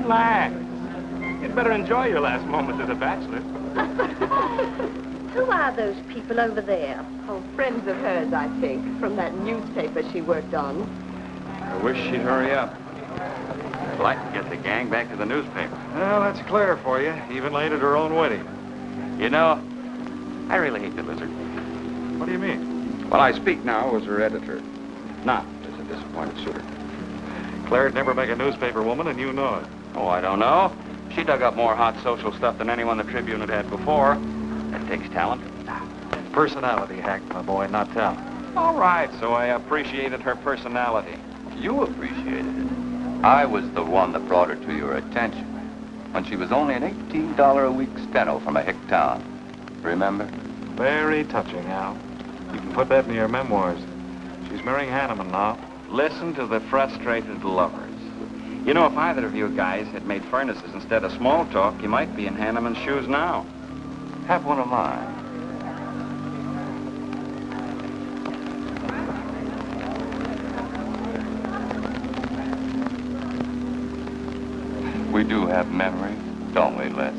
Relax. You'd better enjoy your last moments as a bachelor. Who are those people over there? Oh, friends of hers, I think, from that newspaper she worked on. I wish she'd hurry up. I'd like to get the gang back to the newspaper. Well, that's Claire for you, even late at her own wedding. You know, I really hate the lizard. What do you mean? Well, I speak now as her editor, not as a disappointed suitor. Claire'd never make a newspaper woman, and you know it. Oh, I don't know. She dug up more hot social stuff than anyone the Tribune had had before. That takes talent. Personality, Hack, my boy, not talent. All right, so I appreciated her personality. You appreciated it. I was the one that brought her to your attention when she was only an $18 a week steno from a hick town. Remember? Very touching, Al. You can put that in your memoirs. She's marrying Hanneman now. Listen to the frustrated lovers. You know, if either of you guys had made furnaces instead of small talk, you might be in Hanneman's shoes now. Have one of mine. We do have memories, don't we, Les?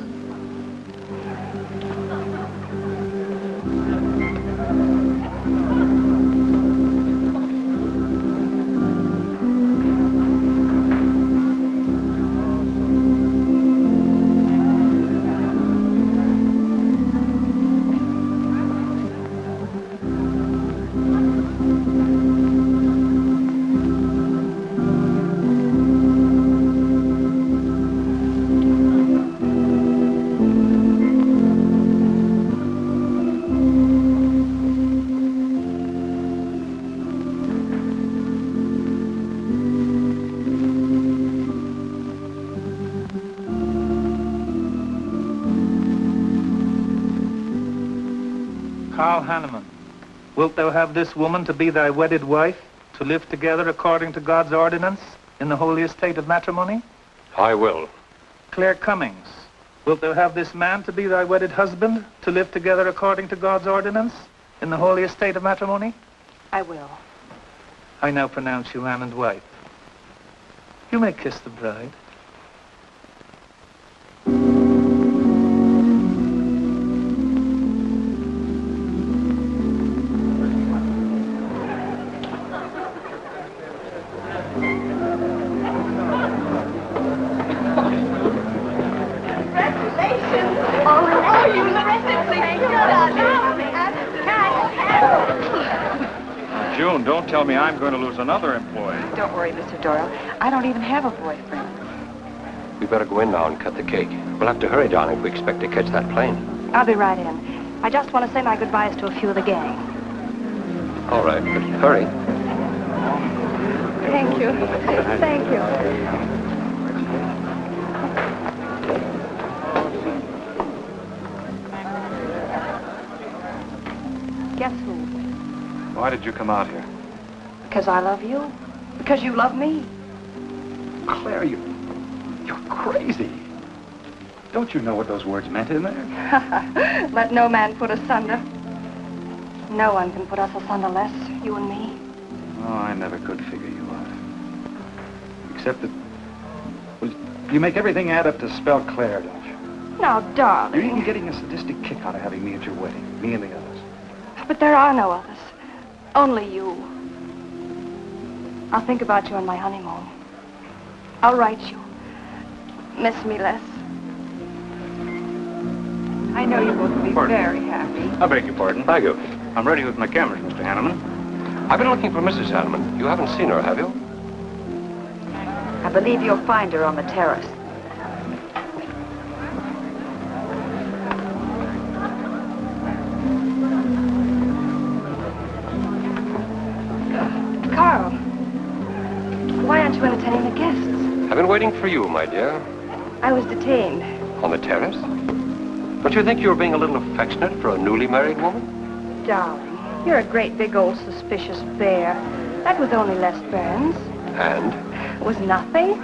Hanneman, wilt thou have this woman to be thy wedded wife, to live together according to God's ordinance in the holy estate of matrimony? I will. Claire Cummings, wilt thou have this man to be thy wedded husband, to live together according to God's ordinance in the holy estate of matrimony? I will. I now pronounce you man and wife. You may kiss the bride. June, don't tell me I'm going to lose another employee. Don't worry, Mr. Doyle. I don't even have a boyfriend. We better go in now and cut the cake. We'll have to hurry, darling, if we expect to catch that plane. I'll be right in. I just want to say my goodbyes to a few of the gang. All right, but hurry. Thank you. Thank you. Guess who? Why did you come out here? Because I love you. Because you love me. Claire, you're crazy. Don't you know what those words meant in there? Let no man put asunder. No one can put us asunder less, you and me. Oh, I never could figure you out. Except that, well, you make everything add up to spell Claire, don't you? Now, darling. You're even getting a sadistic kick out of having me at your wedding, me and the others. But there are no others. Only you. I'll think about you on my honeymoon. I'll write you. Miss me less. I know you both will be very happy. I beg your pardon. Thank you. I'm ready with my cameras, Mr. Hanneman. I've been looking for Mrs. Hanneman. You haven't seen her, have you? I believe you'll find her on the terrace. Carl, why aren't you entertaining the guests? I've been waiting for you, my dear. I was detained. On the terrace? Don't you think you were being a little affectionate for a newly married woman? Darling, you're a great big old suspicious bear. That was only Les Burns. And? It was nothing.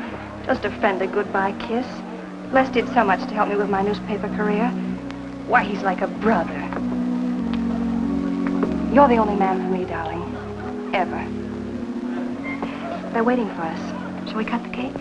Just a friendly goodbye kiss. Les did so much to help me with my newspaper career. Why, he's like a brother. You're the only man for me, darling. Ever. They're waiting for us. Shall we cut the cake?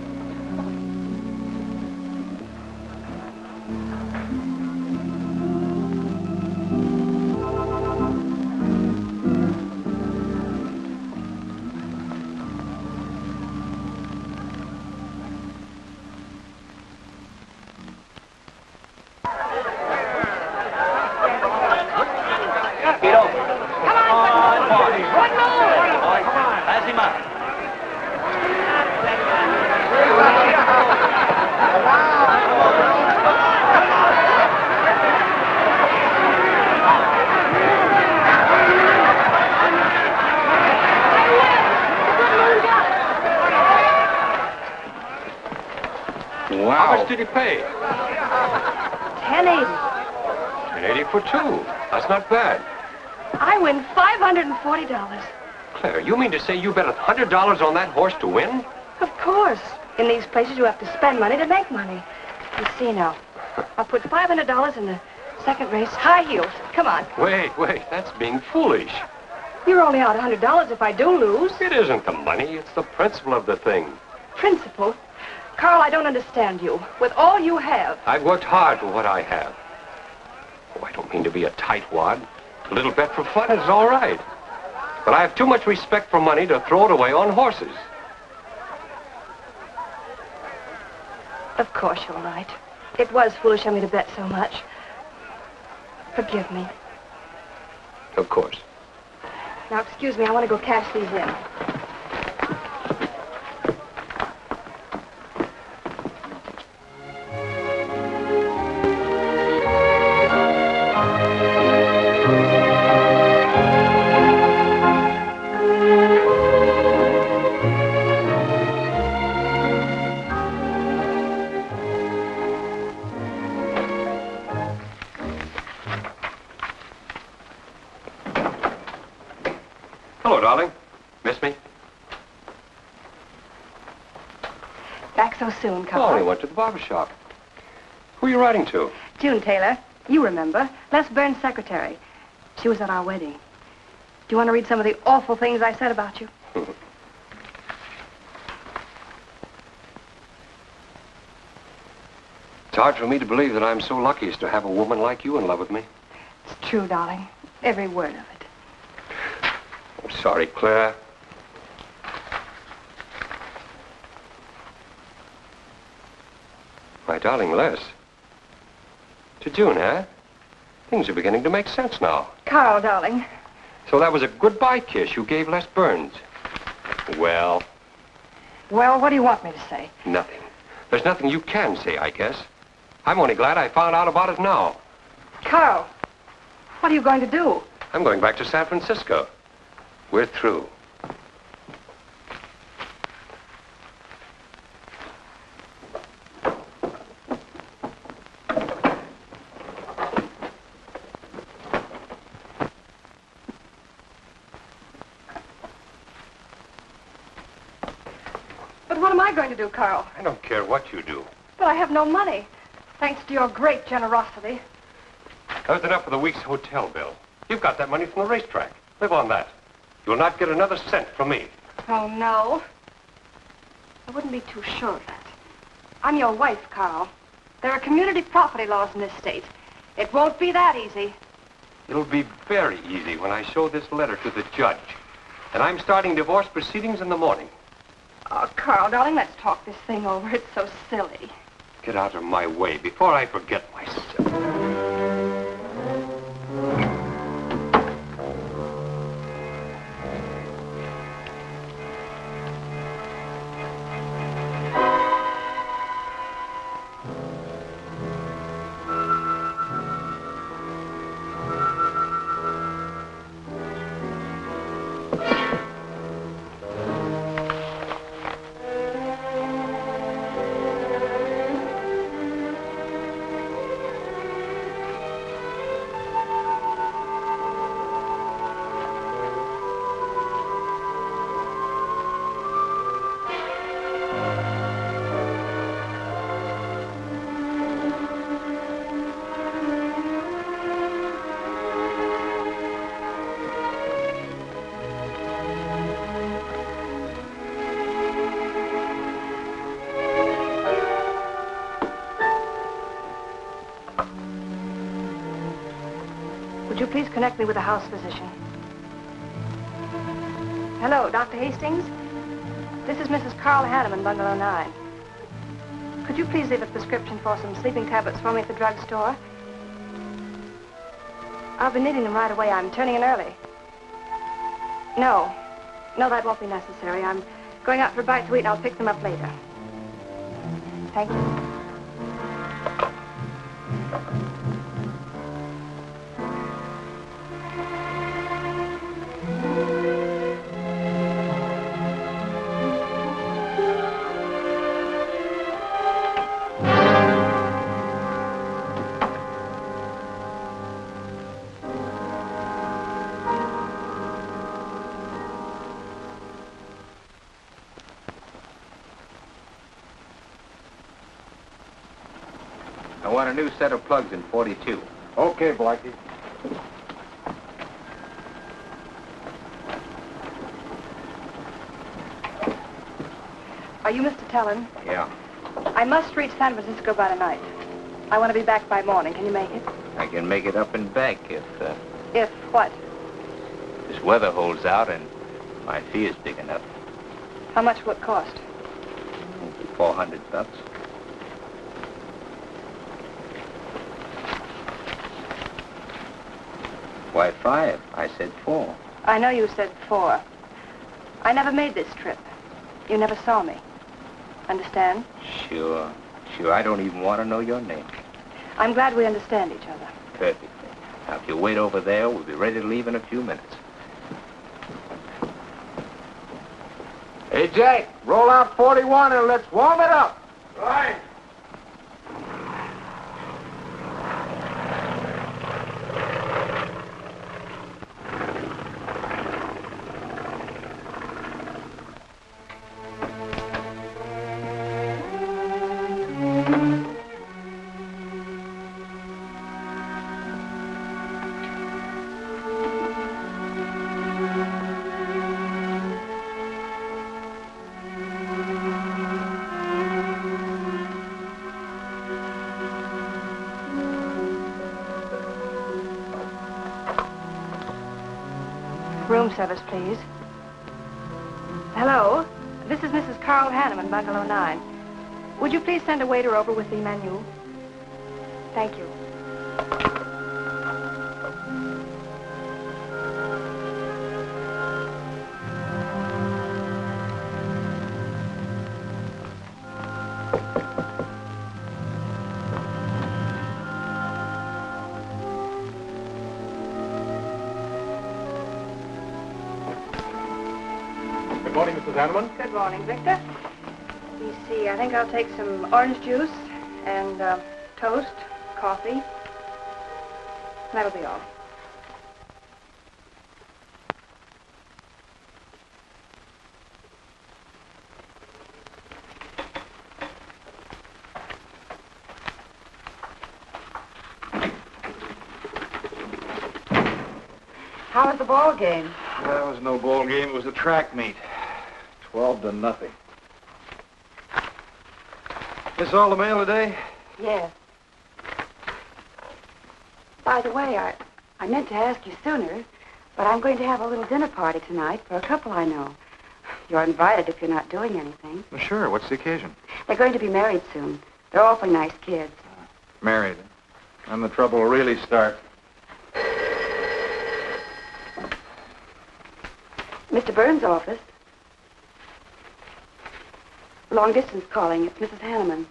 Wow. How much did he pay? $10.80. $10.80 for two. That's not bad. I win $540. Claire, you mean to say you bet $100 on that horse to win? Of course. In these places, you have to spend money to make money. You see now. I'll put $500 in the second race, high heels. Come on. Wait. That's being foolish. You're only out $100 if I do lose. It isn't the money. It's the principle of the thing. Principle? Carl, I don't understand you. With all you have. I've worked hard for what I have. Oh, I don't mean to be a tightwad. A little bet for fun is all right. But I have too much respect for money to throw it away on horses. Of course you're right. It was foolish of me to bet so much. Forgive me. Of course. Now, excuse me, I want to go cash these in. Hello, darling. Miss me? Back so soon, Oh, Carl. I went to the barber shop. Who are you writing to? June Taylor. You remember. Les Burns' secretary. She was at our wedding. Do you want to read some of the awful things I said about you? It's hard for me to believe that I'm so lucky as to have a woman like you in love with me. It's true, darling. Every word of it. I'm sorry, Claire. My darling Les. To June, eh? Things are beginning to make sense now. Carl, darling. So that was a goodbye kiss you gave Les Burns. Well, Well, what do you want me to say? nothing. There's nothing you can say, I guess. I'm only glad I found out about it now. Carl, what are you going to do? I'm going back to San Francisco. We're through. But what am I going to do, Carl? I don't care what you do. But I have no money. Thanks to your great generosity. That was enough for the week's hotel bill. You've got that money from the racetrack. Live on that. You'll not get another cent from me. Oh, no. I wouldn't be too sure of that. I'm your wife, Carl. There are community property laws in this state. It won't be that easy. It'll be very easy when I show this letter to the judge. And I'm starting divorce proceedings in the morning. Oh, Carl, darling, let's talk this thing over. It's so silly. Get out of my way before I forget myself. Would you please connect me with a house physician? Hello, Dr. Hastings? This is Mrs. Carl Hanneman, Bungalow 9. Could you please leave a prescription for some sleeping tablets for me at the drugstore? I'll be needing them right away. I'm turning in early. No, that won't be necessary. I'm going out for a bite to eat, and I'll pick them up later. Thank you. I want a new set of plugs in 42. Okay, Blackie. Are you Mr. Tellen? Yeah. I must reach San Francisco by tonight. I want to be back by morning. Can you make it? I can make it up and back if If what? this weather holds out and my fee is big enough. How much will it cost? $400. Why 5? I said 4. I know you said 4. I never made this trip. You never saw me. Understand? Sure. I don't even want to know your name. I'm glad we understand each other. Perfectly. Now, if you wait over there, we'll be ready to leave in a few minutes. Hey, Jack, roll out 41 and let's warm it up. Right. Room service, please. Hello? This is Mrs. Carl Hanneman, Bungalow 9. Would you please send a waiter over with the menu? Thank you. Good morning, Mrs. Hanneman. Good morning, Victor. Let me see. I think I'll take some orange juice and toast, coffee. That'll be all. How was the ball game? That was no ball game. It was a track meet. 12-0. This all the mail today? Yes. By the way, I meant to ask you sooner, but I'm going to have a little dinner party tonight for a couple I know. You're invited if you're not doing anything. Well, sure. What's the occasion? They're going to be married soon. They're awfully nice kids. Married. And the trouble will really start. Mr. Burns' office. Long distance calling. It's Mrs. Hanneman.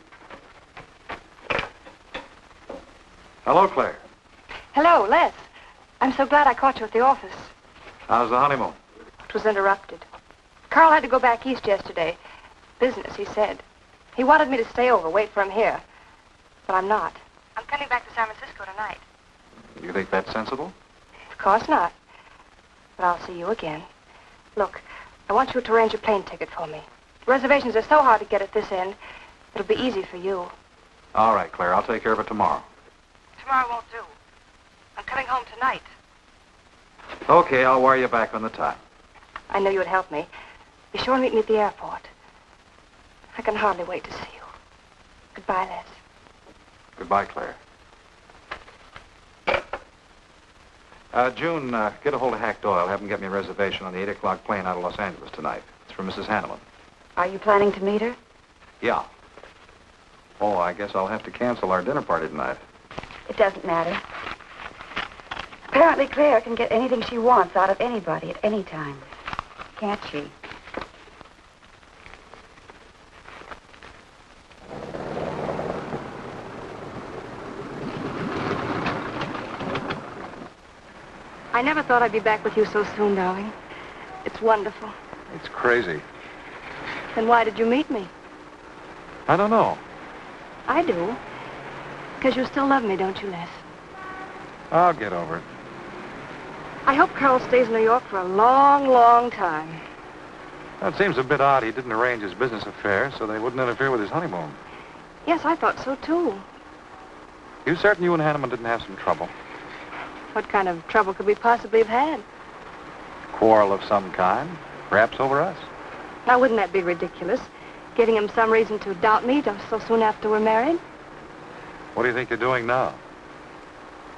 Hello, Claire. Hello, Les. I'm so glad I caught you at the office. How's the honeymoon? It was interrupted. Carl had to go back east yesterday. Business, he said. He wanted me to stay over, wait for him here. But I'm not. I'm coming back to San Francisco tonight. You think that's sensible? Of course not. But I'll see you again. Look, I want you to arrange a plane ticket for me. Reservations are so hard to get at this end, it'll be easy for you. All right, Claire. I'll take care of it tomorrow. Tomorrow won't do. I'm coming home tonight. Okay, I'll wire you back on the time. I know you would help me. Be sure and meet me at the airport. I can hardly wait to see you. Goodbye, Les. Goodbye, Claire. June, get a hold of Hack Doyle. Have him get me a reservation on the 8 o'clock plane out of Los Angeles tonight. It's for Mrs. Hanneman. Are you planning to meet her? Yeah. Oh, I guess I'll have to cancel our dinner party tonight. It doesn't matter. Apparently, Claire can get anything she wants out of anybody at any time. Can't she? I never thought I'd be back with you so soon, darling. It's wonderful. It's crazy. Then why did you meet me? I don't know. I do. Because you still love me, don't you, Les? I'll get over it. I hope Carl stays in New York for a long, long time. That seems a bit odd. He didn't arrange his business affairs, so they wouldn't interfere with his honeymoon. Yes, I thought so, too. You certain you and Hanneman didn't have some trouble? What kind of trouble could we possibly have had? Quarrel of some kind, perhaps over us. Now, wouldn't that be ridiculous? Giving him some reason to doubt me just so soon after we're married? What do you think you're doing now?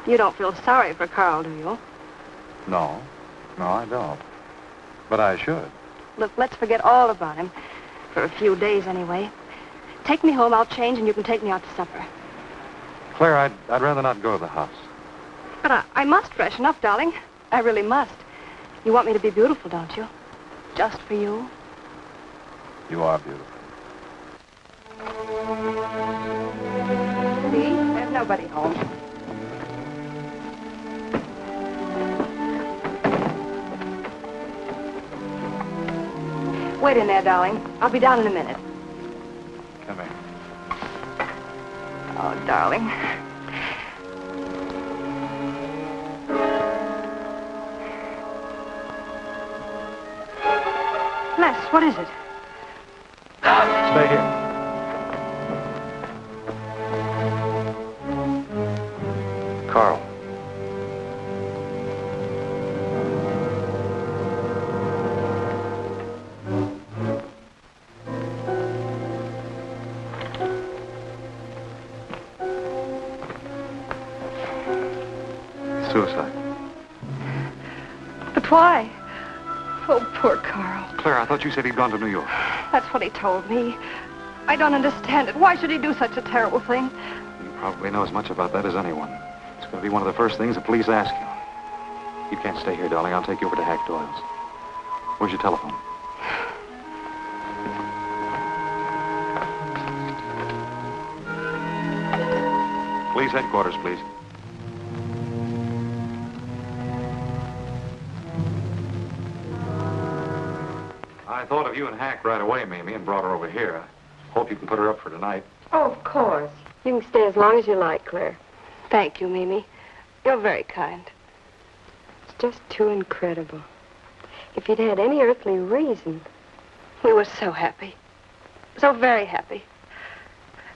You don't feel sorry for Carl, do you? No, I don't. But I should. Look, let's forget all about him. For a few days, anyway. Take me home, I'll change, and you can take me out to supper. Claire, I'd rather not go to the house. But I must freshen up, darling. I really must. You want me to be beautiful, don't you? Just for you? You are beautiful. See? There's nobody home. Wait in there, darling. I'll be down in a minute. Come here. Oh, darling. Les, what is it? Stay here. Carl. Suicide. But why? Oh, poor Carl. Claire, I thought you said he'd gone to New York. That's what he told me. I don't understand it. Why should he do such a terrible thing? You probably know as much about that as anyone. It's going to be one of the first things the police ask you. You can't stay here, darling. I'll take you over to Hack Doyle's. Where's your telephone? Police headquarters, please. I thought of you and Hack right away, Mamie, and brought her over here. I hope you can put her up for tonight. Oh, of course. You can stay as long as you like, Claire. Thank you, Mimi. You're very kind. It's just too incredible. If you'd had any earthly reason. We were so happy. So very happy.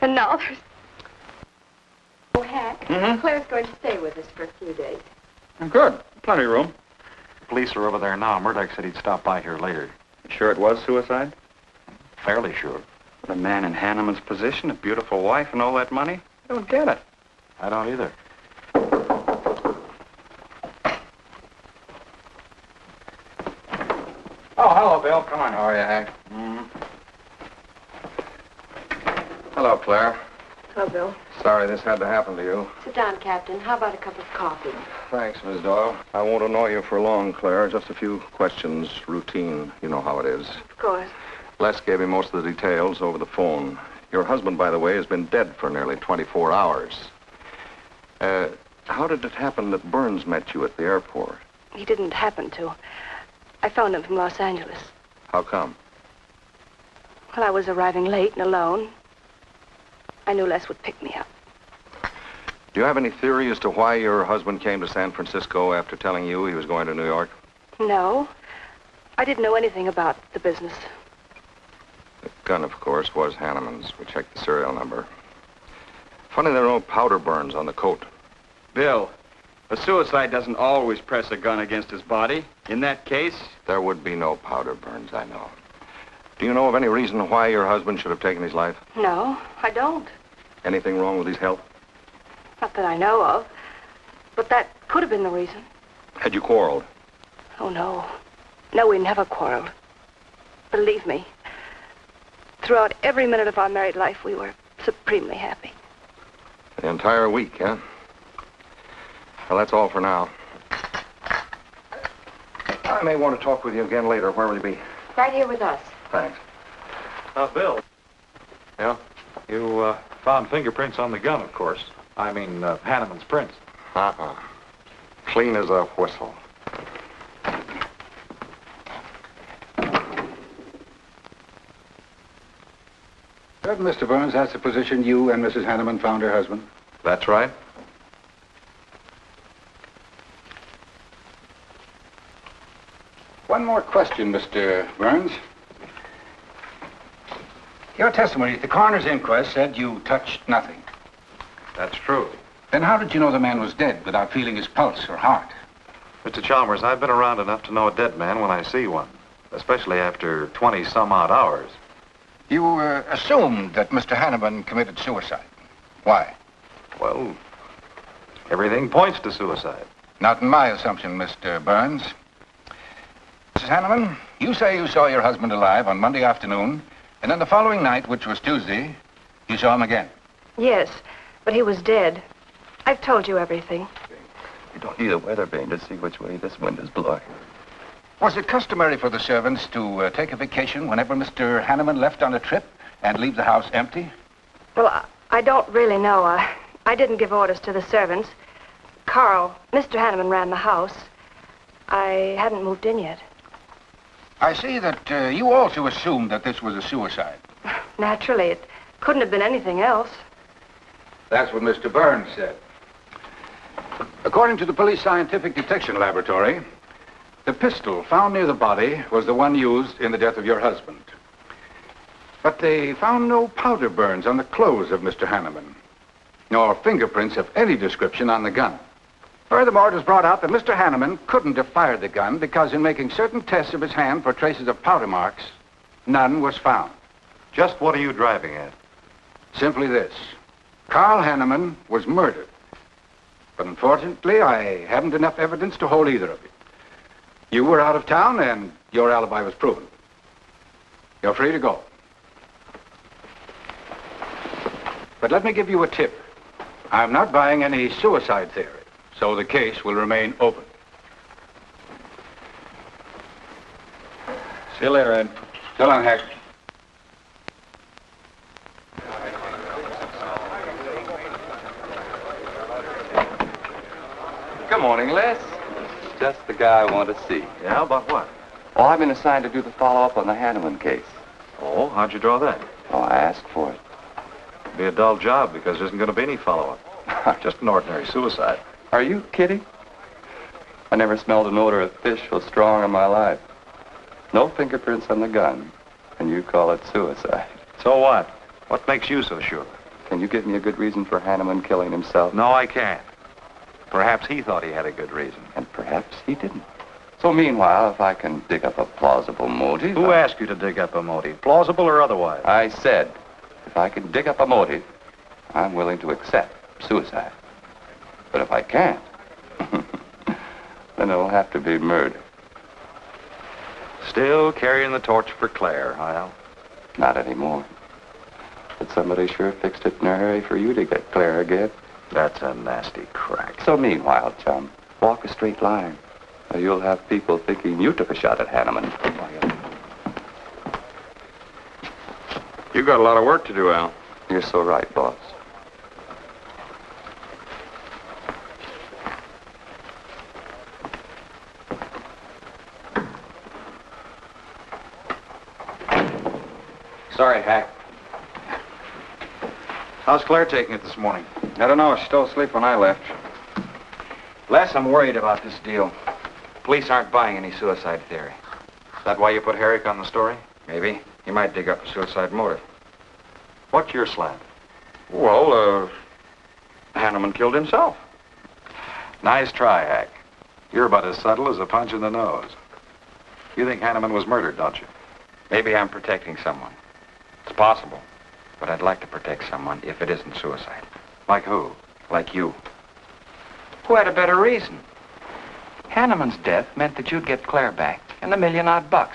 And now there's... Oh, Hack, Claire's going to stay with us for a few days. Good. Plenty of room. The police are over there now. Murdoch said he'd stop by here later. Sure it was suicide? Fairly sure. But a man in Hanneman's position, a beautiful wife and all that money? I don't get it. I don't either. Oh, hello, Bill. Come on. How are you, Hank? Hello, Claire. Hello, Bill. Sorry this had to happen to you. Sit down, Captain. How about a cup of coffee? Thanks, Miss Doyle. I won't annoy you for long, Claire. Just a few questions, routine. You know how it is. Of course. Les gave me most of the details over the phone. Your husband, by the way, has been dead for nearly 24 hours. How did it happen that Burns met you at the airport? He didn't happen to. I phoned him from Los Angeles. How come? Well, I was arriving late and alone. I knew Les would pick me up. Do you have any theory as to why your husband came to San Francisco after telling you he was going to New York? No. I didn't know anything about the business. The gun, of course, was Hanneman's. We checked the serial number. Funny there are no powder burns on the coat. Bill, a suicide doesn't always press a gun against his body. In that case... There would be no powder burns, I know. Do you know of any reason why your husband should have taken his life? No, I don't. Anything wrong with his health? Not that I know of. But that could have been the reason. Had you quarreled? Oh, no. No, we never quarreled. Believe me. Throughout every minute of our married life, we were supremely happy. The entire week, huh? Well, that's all for now. I may want to talk with you again later. Where will you be? Right here with us. Thanks. Bill. Yeah? You found fingerprints on the gun, of course. I mean, Hanneman's prints. Uh-uh. Clean as a whistle. Certain, Mr. Burns, that's the position you and Mrs. Hanneman found her husband? That's right. One more question, Mr. Burns. Your testimony at the coroner's inquest said you touched nothing. That's true. Then how did you know the man was dead without feeling his pulse or heart? Mr. Chalmers, I've been around enough to know a dead man when I see one, especially after 20-some-odd hours. You assumed that Mr. Hanneman committed suicide. Why? Well, everything points to suicide. Not in my assumption, Mr. Burns. Mrs. Hanneman, you say you saw your husband alive on Monday afternoon, and then the following night, which was Tuesday, you saw him again. Yes, but he was dead. I've told you everything. You don't need a weather vane to see which way this wind is blowing. Was it customary for the servants to take a vacation whenever Mr. Hanneman left on a trip and leave the house empty? Well, I don't really know. I didn't give orders to the servants. Carl, Mr. Hanneman ran the house. I hadn't moved in yet. I see that you also assumed that this was a suicide. Naturally, it couldn't have been anything else. That's what Mr. Burns said. According to the police scientific detection laboratory, the pistol found near the body was the one used in the death of your husband. But they found no powder burns on the clothes of Mr. Hanneman, nor fingerprints of any description on the gun. Furthermore, it was brought out that Mr. Hanneman couldn't have fired the gun because in making certain tests of his hand for traces of powder marks, none was found. Just what are you driving at? Simply this. Carl Hanneman was murdered. But unfortunately, I haven't enough evidence to hold either of you. You were out of town, and your alibi was proven. You're free to go. But let me give you a tip. I'm not buying any suicide theory, so the case will remain open. See you later, Ed. So long, Hack. Good morning, Les. Just the guy I want to see. Yeah, about what? Oh, I've been assigned to do the follow-up on the Hanneman case. Oh, how'd you draw that? Oh, I asked for it. It'd be a dull job because there isn't going to be any follow-up. Just an ordinary suicide. Are you kidding? I never smelled an odor of fish so strong in my life. No fingerprints on the gun, and you call it suicide. So what? What makes you so sure? Can you give me a good reason for Hanneman killing himself? No, I can't. Perhaps he thought he had a good reason. And perhaps he didn't. So meanwhile, if I can dig up a plausible motive... Who asked you to dig up a motive, plausible or otherwise? I said, if I can dig up a motive, I'm willing to accept suicide. But if I can't, then it'll have to be murder. Still carrying the torch for Claire, Al? Not anymore. But somebody sure fixed it in a hurry for you to get Claire again. That's a nasty crack. So meanwhile, chum, walk a straight line. Or you'll have people thinking you took a shot at Hanneman. You got a lot of work to do, Al. You're so right, boss. Sorry, Hack. How's Claire taking it this morning? I don't know. She's still asleep when I left. Les, I'm worried about this deal. Police aren't buying any suicide theory. Is that why you put Herrick on the story? Maybe. He might dig up a suicide motive. What's your slant? Well, Hanneman killed himself. Nice try, Hack. You're about as subtle as a punch in the nose. You think Hanneman was murdered, don't you? Maybe I'm protecting someone. It's possible. But I'd like to protect someone if it isn't suicide. Like who? Like you. Who had a better reason? Hanneman's death meant that you'd get Claire back and the $1 million odd.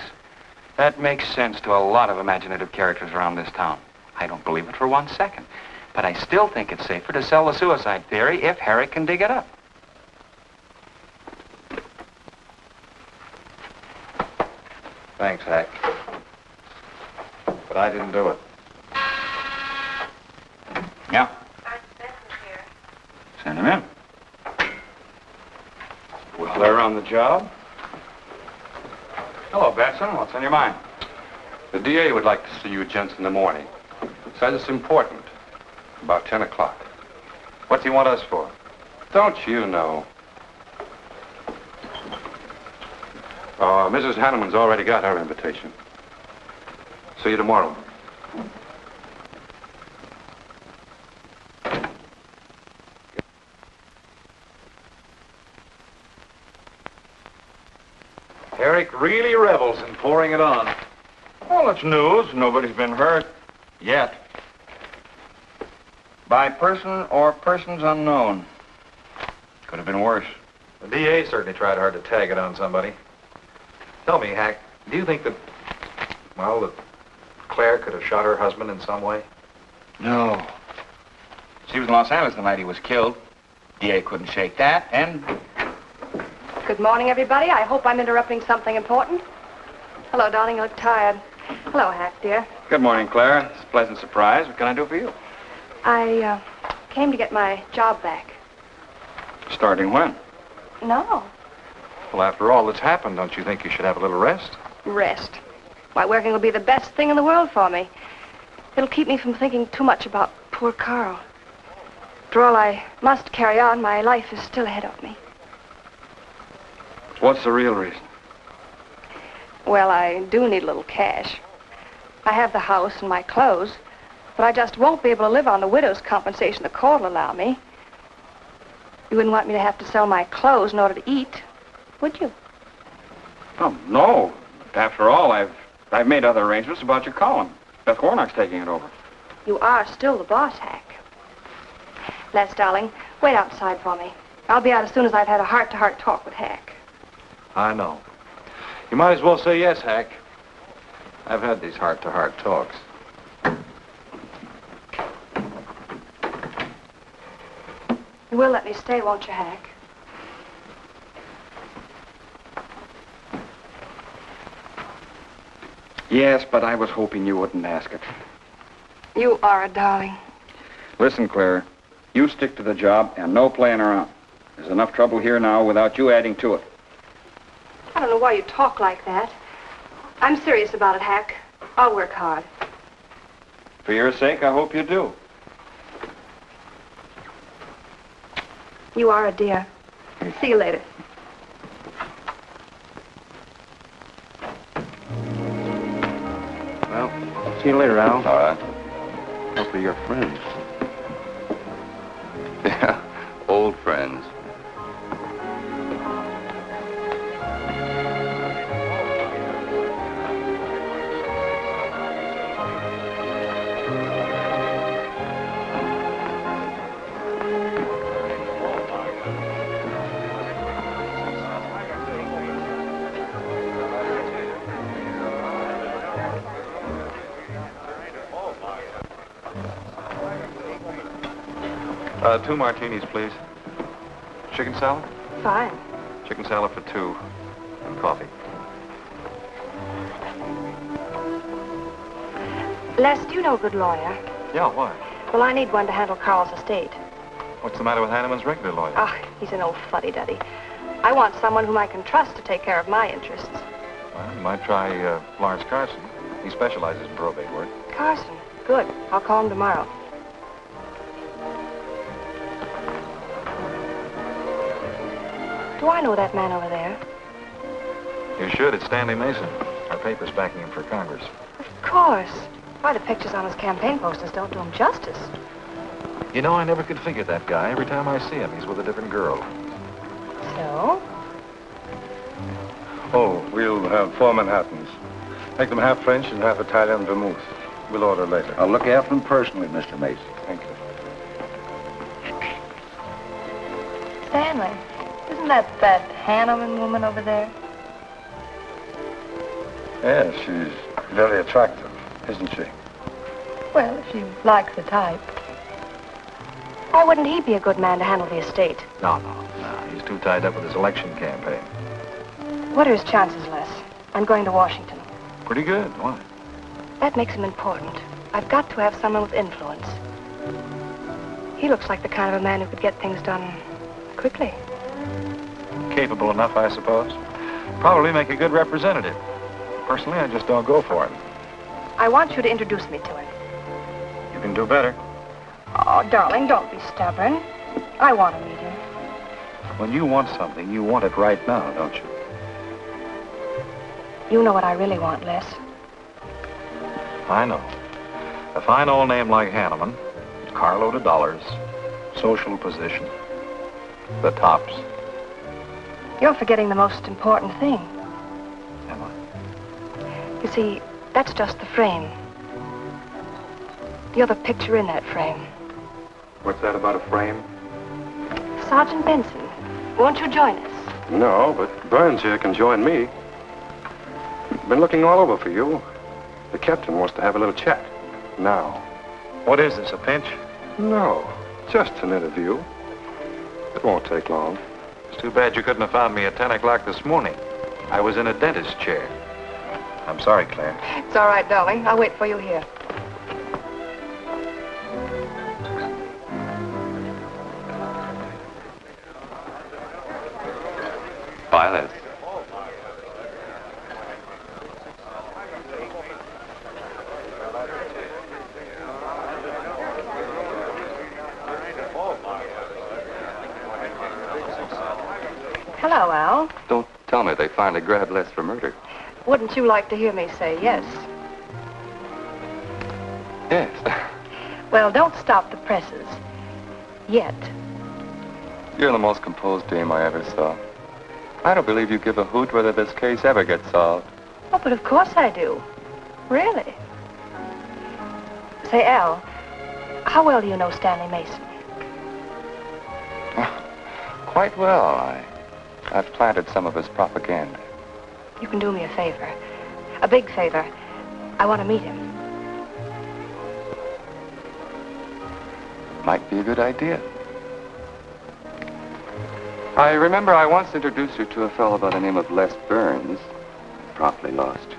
That makes sense to a lot of imaginative characters around this town. I don't believe it for 1 second. But I still think it's safer to sell the suicide theory if Herrick can dig it up. Thanks, Hack. But I didn't do it. Yeah. Send him in. With Claire on the job? Hello, Batson. What's on your mind? The DA would like to see you gents in the morning. Says it's important. About 10 o'clock. What's he want us for? Don't you know? Mrs. Hanneman's already got her invitation. See you tomorrow. Eric really revels in pouring it on. Well, it's news. Nobody's been hurt. Yet. By person or persons unknown. Could have been worse. The DA certainly tried hard to tag it on somebody. Tell me, Hack, do you think that, well, that Claire could have shot her husband in some way? No. She was in Los Angeles the night he was killed. DA couldn't shake that, and... Good morning, everybody. I hope I'm interrupting something important. Hello, darling. You look tired. Hello, Hack, dear. Good morning, Claire. It's a pleasant surprise. What can I do for you? I came to get my job back. Starting when? No. Well, after all that's happened, don't you think you should have a little rest? Rest. Why, working will be the best thing in the world for me. It'll keep me from thinking too much about poor Carl. After all, I must carry on. My life is still ahead of me. What's the real reason? Well, I do need a little cash. I have the house and my clothes, but I just won't be able to live on the widow's compensation the court will allow me. You wouldn't want me to have to sell my clothes in order to eat, would you? Oh, no. After all, I've made other arrangements about your column. Beth Warnock's taking it over. You are still the boss, Hack. Les, darling, wait outside for me. I'll be out as soon as I've had a heart-to-heart talk with Hack. I know. You might as well say yes, Hack. I've had these heart-to-heart talks. You will let me stay, won't you, Hack? Yes, but I was hoping you wouldn't ask it. You are a darling. Listen, Claire, you stick to the job and no playing around. There's enough trouble here now without you adding to it. I don't know why you talk like that. I'm serious about it, Hack. I'll work hard. For your sake, I hope you do. You are a dear. See you later. Well, see you later, Al. All right. Hopefully you're friends. Yeah, old friends. Two martinis, please. Chicken salad? Fine. Chicken salad for two. And coffee. Les, do you know a good lawyer? Yeah, why? Well, I need one to handle Carl's estate. What's the matter with Hanneman's regular lawyer? Ah, he's an old fuddy-duddy. I want someone whom I can trust to take care of my interests. Well, you might try Lawrence Carson. He specializes in probate work. Carson? Good. I'll call him tomorrow. Do I know that man over there? You should. It's Stanley Mason. Our paper's backing him for Congress. Of course. Why, the pictures on his campaign posters don't do him justice. You know, I never could figure that guy. Every time I see him, he's with a different girl. So? Oh, we'll have 4 Manhattans. Make them half French and half Italian vermouth. We'll order later. I'll look after them personally, Mr. Mason. Thank you. Stanley, isn't that Hanneman woman over there? Yes, she's very attractive, isn't she? Well, if you like the type. Why wouldn't he be a good man to handle the estate? No. He's too tied up with his election campaign. What are his chances, Les? I'm going to Washington. Pretty good. Why? That makes him important. I've got to have someone with influence. He looks like the kind of a man who could get things done quickly. Capable enough, I suppose. Probably make a good representative. Personally, I just don't go for him. I want you to introduce me to him. You can do better. Oh, darling, don't be stubborn. I want to meet him. When you want something, you want it right now, don't you? You know what I really want, Les. I know. A fine old name like Hanneman, carload of dollars, social position, the tops. You're forgetting the most important thing. You see, that's just the frame. You're the picture in that frame. What's that about a frame? Sergeant Benson, won't you join us? No, but Burns here can join me. Been looking all over for you. The captain wants to have a little chat. Now. What is this, a pinch? No, just an interview. It won't take long. It's too bad you couldn't have found me at 10 o'clock this morning. I was in a dentist's chair. I'm sorry, Claire. It's all right, darling. I'll wait for you here. Violet. Hello, Al. Don't tell me they finally grabbed Les for murder. Wouldn't you like to hear me say yes? Yes. Well, don't stop the presses. Yet. You're the most composed dame I ever saw. I don't believe you give a hoot whether this case ever gets solved. Oh, but of course I do. Really. Say, Al, how well do you know Stanley Mason? Quite well. I've planted some of his propaganda. You can do me a favor. A big favor. I want to meet him. Might be a good idea. I remember I once introduced you to a fellow by the name of Les Burns. Promptly lost you.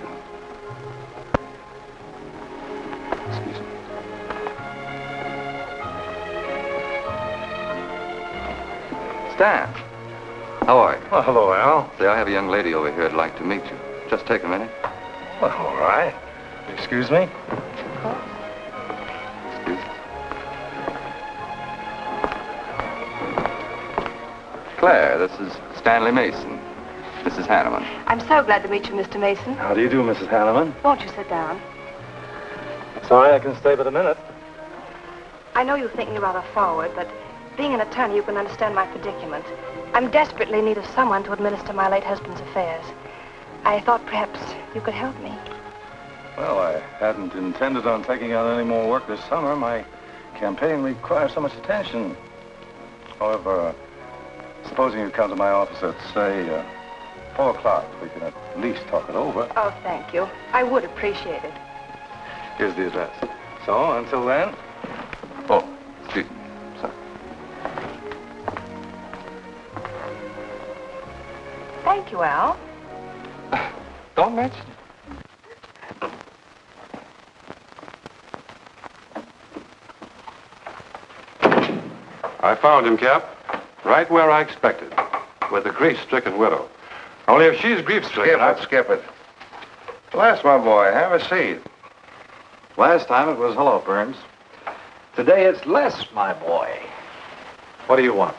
Excuse me. Stan, how are you? Well, hello, Al. Say, I have a young lady over here who'd like to meet you. Just take a minute. Well, all right. Excuse me? Excuse me. Claire, this is Stanley Mason. Mrs. Hanneman. I'm so glad to meet you, Mr. Mason. How do you do, Mrs. Hanneman? Won't you sit down? Sorry, I can stay but a minute. I know you think me rather forward, but being an attorney, you can understand my predicament. I'm desperately in need of someone to administer my late husband's affairs. I thought perhaps you could help me. Well, I hadn't intended on taking on any more work this summer. My campaign requires so much attention. However, supposing you come to my office at, say, 4 o'clock, we can at least talk it over. Oh, thank you. I would appreciate it. Here's the address. So, until then... Oh, excuse me. Sorry. Thank you, Al. Don't mention it. I found him, Cap. Right where I expected. With a grief-stricken widow. Only if she's grief-stricken... Skip it. Bless my boy. Have a seat. Last time it was hello, Burns. Today it's Les, my boy. What do you want?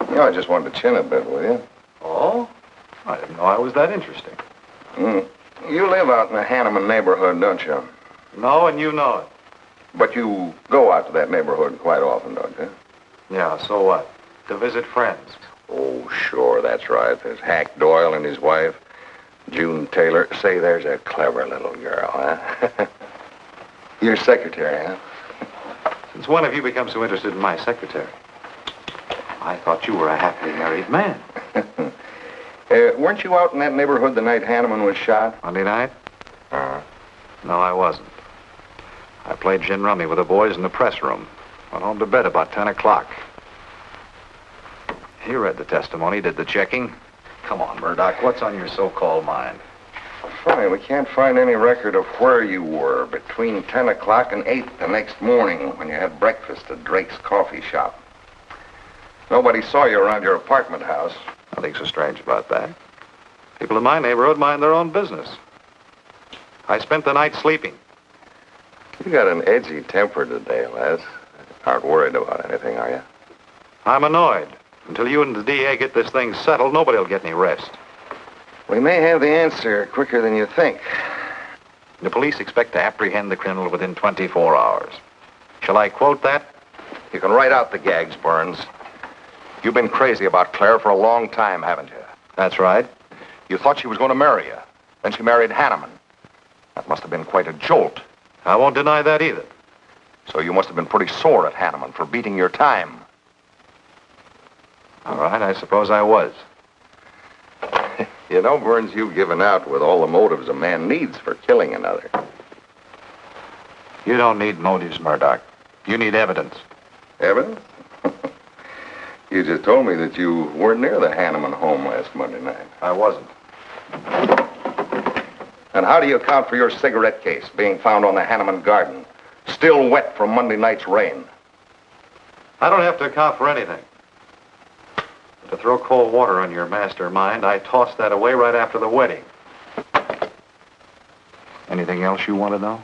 You know, I just wanted to chin a bit with you. Oh? I didn't know I was that interesting. You live out in the Hanneman neighborhood, don't you? No, and you know it. But you go out to that neighborhood quite often, don't you? Yeah, so what? To visit friends. Oh, sure, that's right. There's Hack Doyle and his wife, June Taylor. Say, there's a clever little girl, huh? Your secretary, huh? Since when have you become so interested in my secretary? I thought you were a happily married man. Weren't you out in that neighborhood the night Hanneman was shot? Monday night? No, I wasn't. I played gin rummy with the boys in the press room. Went home to bed about 10 o'clock. He read the testimony, did the checking. Come on, Murdoch, what's on your so-called mind? Funny, we can't find any record of where you were between 10 o'clock and 8 the next morning when you had breakfast at Drake's coffee shop. Nobody saw you around your apartment house. Nothing so strange about that. People in my neighborhood mind their own business. I spent the night sleeping. You got an edgy temper today, Les. Aren't worried about anything, are you? I'm annoyed. Until you and the DA get this thing settled, nobody will get any rest. We may have the answer quicker than you think. The police expect to apprehend the criminal within 24 hours. Shall I quote that? You can write out the gags, Burns. You've been crazy about Claire for a long time, haven't you? That's right. You thought she was going to marry you. Then she married Hanneman. That must have been quite a jolt. I won't deny that either. So you must have been pretty sore at Hanneman for beating your time. All right, I suppose I was. You know, Burns, you've given out with all the motives a man needs for killing another. You don't need motives, Murdoch. You need evidence. Evidence? You just told me that you weren't near the Hanneman home last Monday night. I wasn't. And how do you account for your cigarette case being found on the Hanneman garden, still wet from Monday night's rain? I don't have to account for anything. To throw cold water on your mastermind, I tossed that away right after the wedding. Anything else you want to know?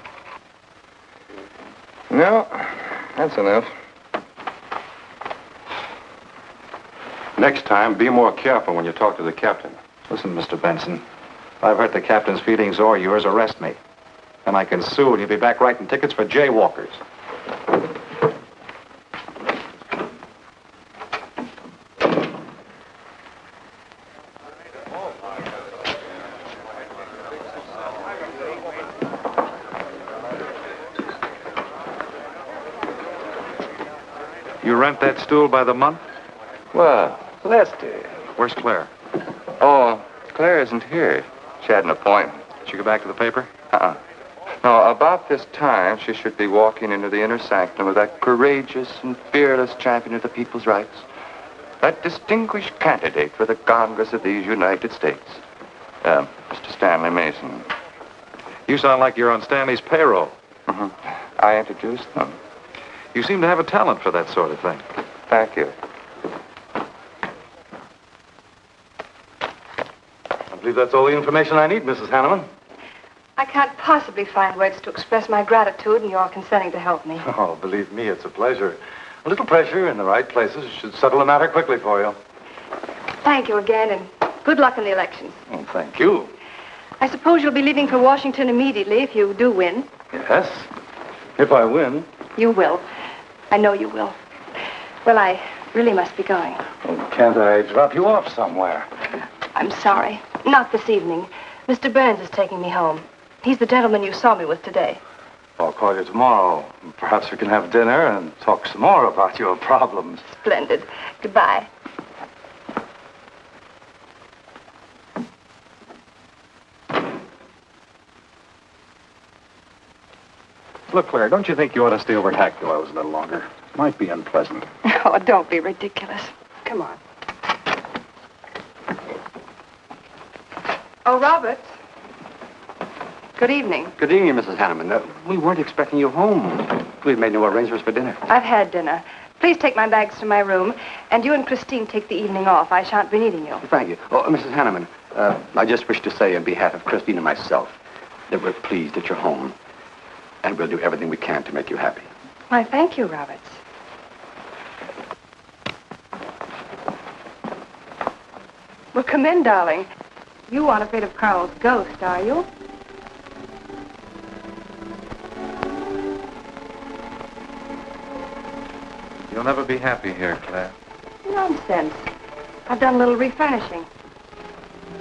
No, that's enough. Next time, be more careful when you talk to the captain. Listen, Mr. Benson, if I've hurt the captain's feelings or yours, arrest me. And I can sue, and you'll be back writing tickets for jaywalkers. You rent that stool by the month? Well, Lester. Where's Claire? Oh, Claire isn't here. She had an appointment. Did she go back to the paper? No, about this time, she should be walking into the inner sanctum of that courageous and fearless champion of the people's rights. That distinguished candidate for the Congress of these United States. Mr. Stanley Mason. You sound like you're on Stanley's payroll. I introduced them. You seem to have a talent for that sort of thing. Thank you. I believe that's all the information I need, Mrs. Hanneman. I can't possibly find words to express my gratitude in your consenting to help me. Oh, believe me, it's a pleasure. A little pressure in the right places should settle the matter quickly for you. Thank you again, and good luck in the elections. Oh, thank you. I suppose you'll be leaving for Washington immediately if you do win. Yes, if I win. You will. I know you will. Well, I really must be going. Oh, can't I drop you off somewhere? I'm sorry. Not this evening. Mr. Burns is taking me home. He's the gentleman you saw me with today. I'll call you tomorrow. Perhaps we can have dinner and talk some more about your problems. Splendid. Goodbye. Look, Claire, don't you think you ought to stay over at Hackdale's a little longer? Might be unpleasant. Oh, don't be ridiculous. Come on. Oh, Robert. Good evening. Good evening, Mrs. Hanneman. We weren't expecting you home. We've made no arrangements for dinner. I've had dinner. Please take my bags to my room, and you and Christine take the evening off. I shan't be needing you. Thank you. Oh, Mrs. Hanneman, I just wish to say on behalf of Christine and myself that we're pleased that you're home, and we'll do everything we can to make you happy. Why, thank you, Roberts. Well, come in, darling. You aren't afraid of Carl's ghost, are you? You'll never be happy here, Claire. Nonsense. I've done a little refurnishing.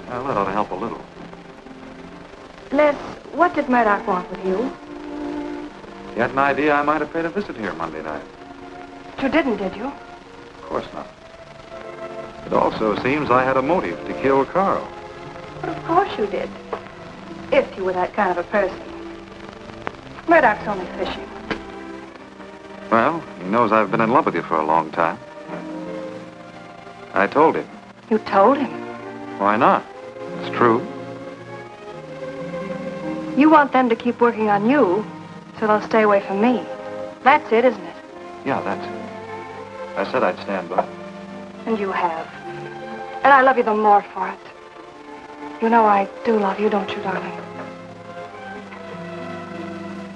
Well, that ought to help a little. Les, what did Murdoch want with you? You had an idea I might have paid a visit here Monday night. You didn't, did you? Of course not. It also seems I had a motive to kill Carl. But of course you did. If you were that kind of a person. Murdoch's only fishing. Well, he knows I've been in love with you for a long time. I told him. You told him? Why not? It's true. You want them to keep working on you, so they'll stay away from me. That's it, isn't it? Yeah, that's it. I said I'd stand by. And you have. And I love you the more for it. You know I do love you, don't you, darling?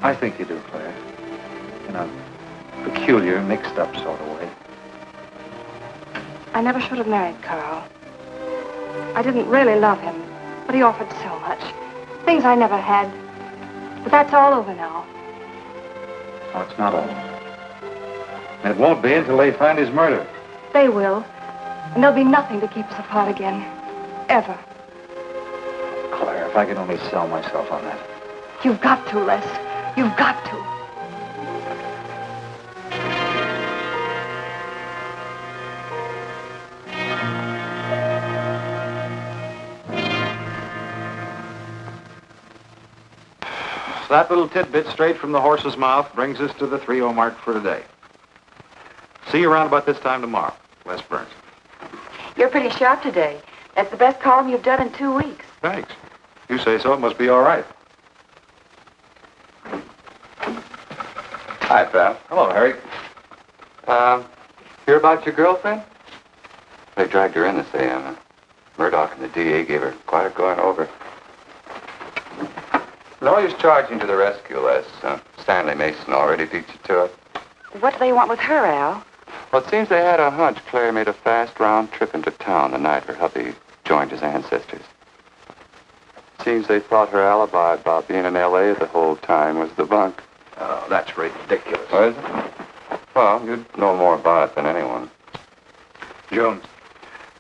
I think you do, Claire. In a peculiar, mixed-up sort of way. I never should have married Carl. I didn't really love him, but he offered so much. Things I never had. But that's all over now. No, it's not all. And it won't be until they find his murder. They will. And there'll be nothing to keep us apart again. Ever. Claire, if I could only sell myself on that. You've got to, Les. You've got to. That little tidbit straight from the horse's mouth brings us to the 3-0 mark for today. See you around about this time tomorrow. Les Burns. You're pretty sharp today. That's the best column you've done in 2 weeks. Thanks. You say so, it must be all right. Hi, pal. Hello, Harry. Hear about your girlfriend? They dragged her in this AM. Murdoch and the DA gave her quite a going over. No use charging to the rescue, Les. Stanley Mason already beat you to it. What do they want with her, Al? Well, it seems they had a hunch Claire made a fast round trip into town the night her hubby joined his ancestors. Seems they thought her alibi about being in L.A. the whole time was the bunk. Oh, that's ridiculous. Oh, is it? Well, you'd know more about it than anyone. Jones,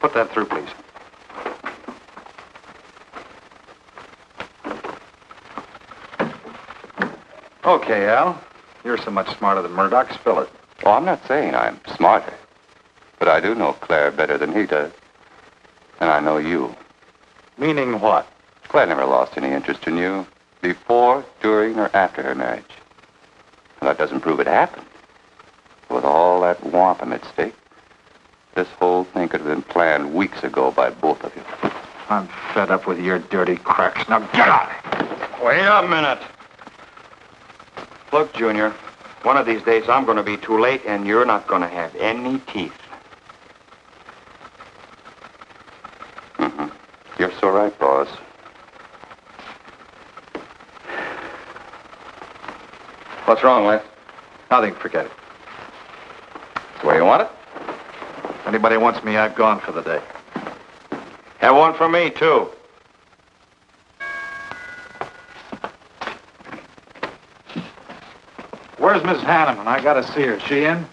put that through, please. Okay, Al. You're so much smarter than Murdoch. Spill it. Oh, I'm not saying I'm smarter. But I do know Claire better than he does. And I know you. Meaning what? Claire never lost any interest in you. Before, during, or after her marriage. And that doesn't prove it happened. With all that wampum at stake, this whole thing could have been planned weeks ago by both of you. I'm fed up with your dirty cracks. Now get out! Wait a minute. Look, Junior, one of these days I'm going to be too late and you're not going to have any teeth. Mm-hmm. You're so right, boss. What's wrong, Les? Nothing. Forget it. The way you want it? If anybody wants me, I've gone for the day. Have one for me, too. Where's Miss Hanneman? I gotta see her. Is she in?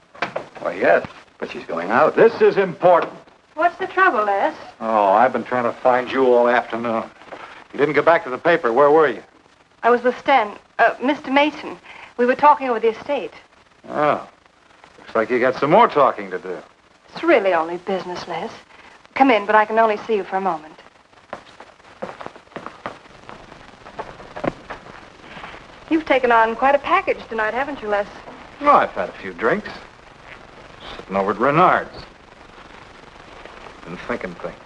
Why, yes, but she's going out. This is important. What's the trouble, Les? Oh, I've been trying to find you all afternoon. You didn't get back to the paper. Where were you? I was with Mr. Mason. We were talking over the estate. Oh. Looks like you got some more talking to do. It's really only business, Les. Come in, but I can only see you for a moment. You've taken on quite a package tonight, haven't you, Les? Well, I've had a few drinks. Sitting over at Renard's. Been thinking things.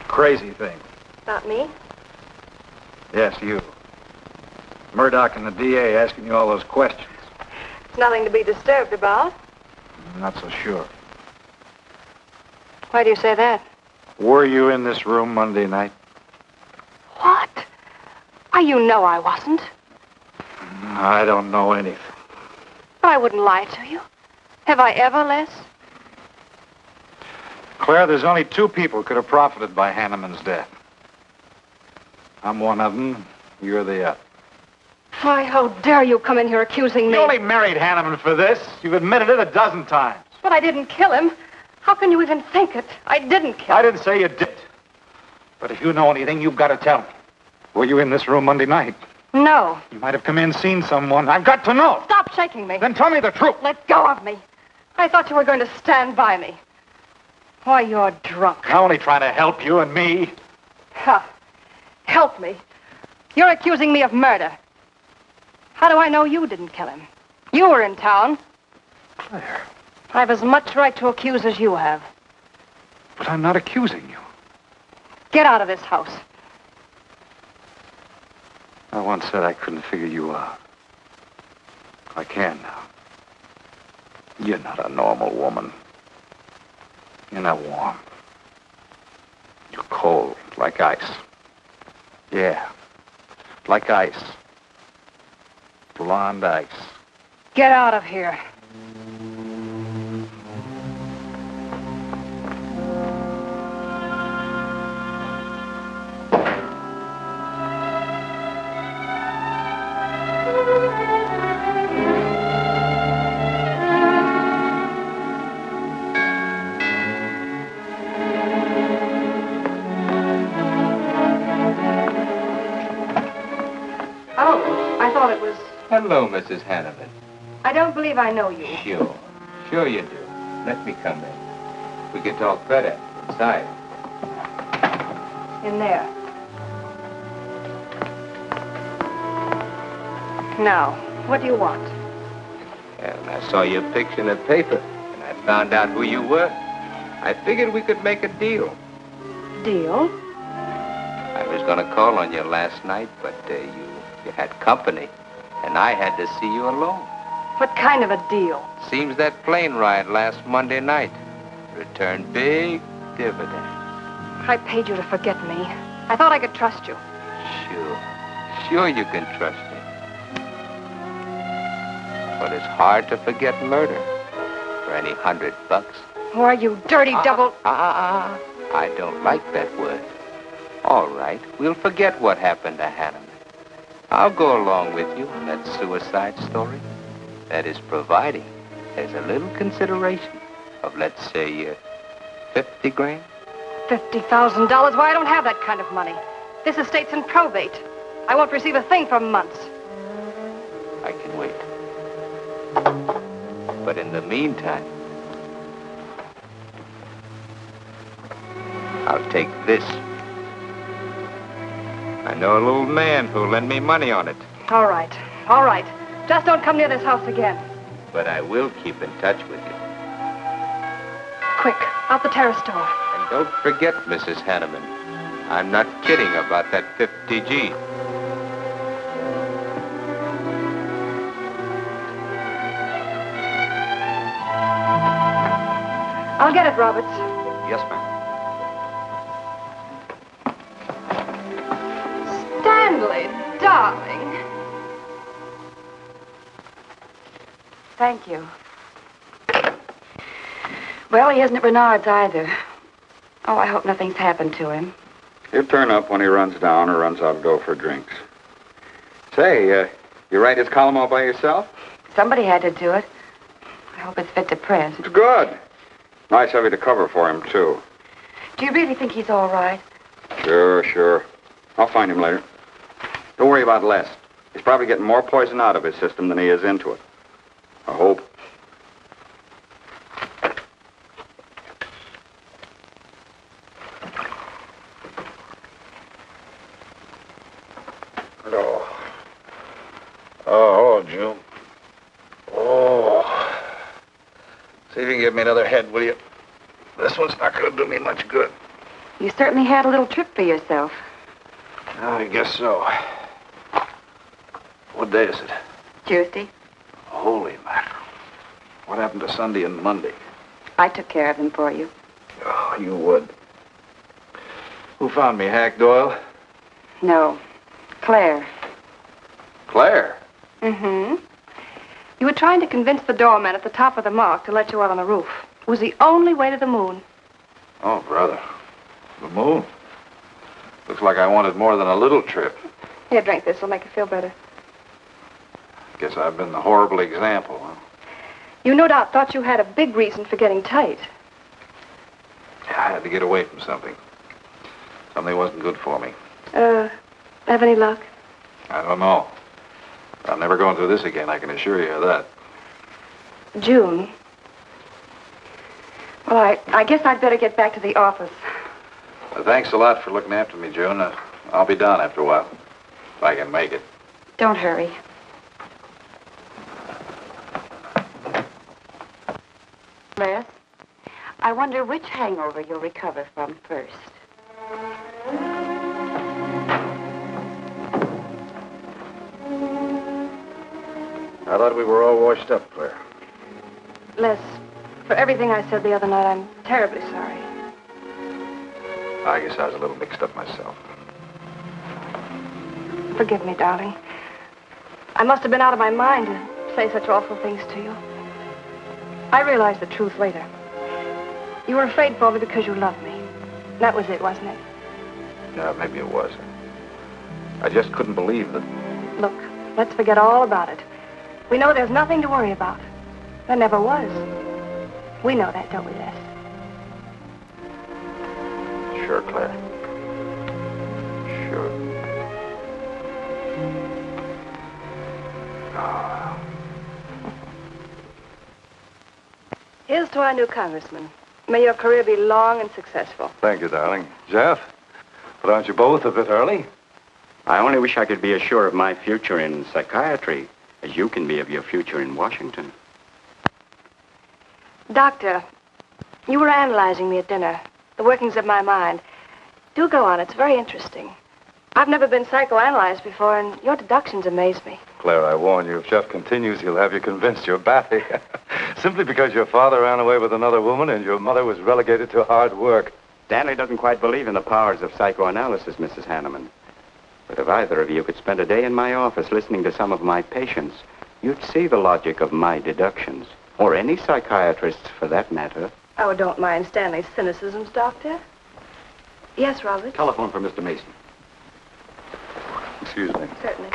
Crazy things. About me? Yes, you. Murdoch and the DA asking you all those questions. It's nothing to be disturbed about. I'm not so sure. Why do you say that? Were you in this room Monday night? What? Why, you know I wasn't. I don't know anything. But I wouldn't lie to you. Have I ever, Les? Claire, there's only 2 people could have profited by Hanneman's death. I'm one of them. You're the other. Why, how dare you come in here accusing me? You only married Hanneman for this. You've admitted it a dozen times. But I didn't kill him. How can you even think it? I didn't kill him. I didn't say you did. But if you know anything, you've got to tell me. Were you in this room Monday night? No. You might have come in, seen someone. I've got to know. Stop shaking me. Then tell me the truth. Let go of me. I thought you were going to stand by me. Why, you're drunk. I'm only trying to help you and me. Ha. Help me. You're accusing me of murder. How do I know you didn't kill him? You were in town. Claire. I've as much right to accuse as you have. But I'm not accusing you. Get out of this house. I once said I couldn't figure you out. I can now. You're not a normal woman. You're not warm. You're cold, like ice. Yeah, like ice. Blonde ice. Get out of here. Oh, Hello, Mrs. Hanneman. I don't believe I know you. Sure. Sure you do. Let me come in. We can talk better inside. In there. Now, what do you want? Well, I saw your picture in the paper, and I found out who you were. I figured we could make a deal. Deal? I was going to call on you last night, but you had company, and I had to see you alone. What kind of a deal? Seems that plane ride last Monday night returned big dividends. I paid you to forget me. I thought I could trust you. Sure you can trust me. But it's hard to forget murder for any $100. Why, you dirty double... I don't like that word. All right, we'll forget what happened to Hanneman. I'll go along with you on that suicide story. That is providing there's a little consideration of, let's say, 50 grand. $50,000? Why, I don't have that kind of money. This estate's in probate. I won't receive a thing for months. I can wait. But in the meantime, I'll take this. I know a little man who'll lend me money on it. All right. All right. Just don't come near this house again. But I will keep in touch with you. Quick, out the terrace door. And don't forget, Mrs. Hanneman, I'm not kidding about that 50G. I'll get it, Roberts. Yes, ma'am. Stanley, darling. Thank you. Well, he isn't at Bernard's either. Oh, I hope nothing's happened to him. He'll turn up when he runs down or runs out to go for drinks. Say, you write his column all by yourself? Somebody had to do it. I hope it's fit to print. It's good. Nice of you to cover for him, too. Do you really think he's all right? Sure. I'll find him later. Don't worry about Les. He's probably getting more poison out of his system than he is into it. I hope. Oh, June. Oh. See if you can give me another head, will you? This one's not going to do me much good. You certainly had a little trip for yourself. I guess so. What day is it? Tuesday. Holy mackerel. What happened to Sunday and Monday? I took care of them for you. Oh, you would. Who found me, Hack Doyle? No. Claire. Claire? Mm-hmm. You were trying to convince the doorman at the top of the mark to let you out on the roof. It was the only way to the moon. Oh, brother. The moon? Looks like I wanted more than a little trip. Here, drink this. It'll make you feel better. Guess I've been the horrible example, huh? You no doubt thought you had a big reason for getting tight. Yeah, I had to get away from something. Something wasn't good for me. Have any luck? I don't know. I'm never going through this again, I can assure you of that. June. Well, I guess I'd better get back to the office. Well, thanks a lot for looking after me, June. I'll be down after a while, if I can make it. Don't hurry. Les, I wonder which hangover you'll recover from first. I thought we were all washed up, Claire. Les, for everything I said the other night, I'm terribly sorry. I guess I was a little mixed up myself. Forgive me, darling. I must have been out of my mind to say such awful things to you. I realized the truth later. You were afraid for me because you loved me. That was it, wasn't it? Yeah, maybe it was. I just couldn't believe that... Look, let's forget all about it. We know there's nothing to worry about. There never was. We know that, don't we, Les? Sure, Claire. Sure. Here's to our new congressman. May your career be long and successful. Thank you, darling. Jeff, but aren't you both a bit early? I only wish I could be as sure of my future in psychiatry as you can be of your future in Washington. Doctor, you were analyzing me at dinner, the workings of my mind. Do go on. It's very interesting. I've never been psychoanalyzed before, and your deductions amaze me. Claire, I warn you, if Jeff continues, he'll have you convinced you're batty. Simply because your father ran away with another woman and your mother was relegated to hard work. Stanley doesn't quite believe in the powers of psychoanalysis, Mrs. Hanneman. But if either of you could spend a day in my office listening to some of my patients, you'd see the logic of my deductions. Or any psychiatrist's, for that matter. Oh, don't mind Stanley's cynicisms, Doctor. Yes, Robert? Telephone for Mr. Mason. Excuse me. Certainly.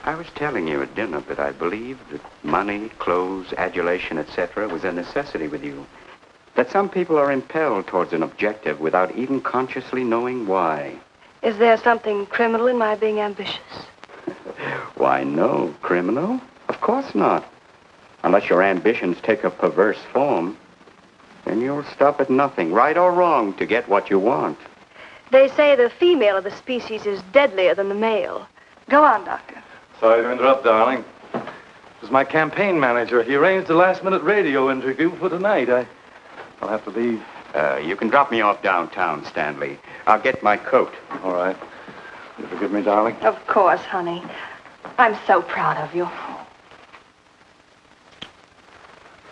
I was telling you at dinner that I believed that money, clothes, adulation, etc. was a necessity with you. That some people are impelled towards an objective without even consciously knowing why. Is there something criminal in my being ambitious? Why, no. Criminal? Of course not. Unless your ambitions take a perverse form. Then you'll stop at nothing, right or wrong, to get what you want. They say the female of the species is deadlier than the male. Go on, Doctor. Sorry to interrupt, darling. It was my campaign manager. He arranged a last-minute radio interview for tonight. I'll have to leave. You can drop me off downtown, Stanley. I'll get my coat. All right. You forgive me, darling? Of course, honey. I'm so proud of you.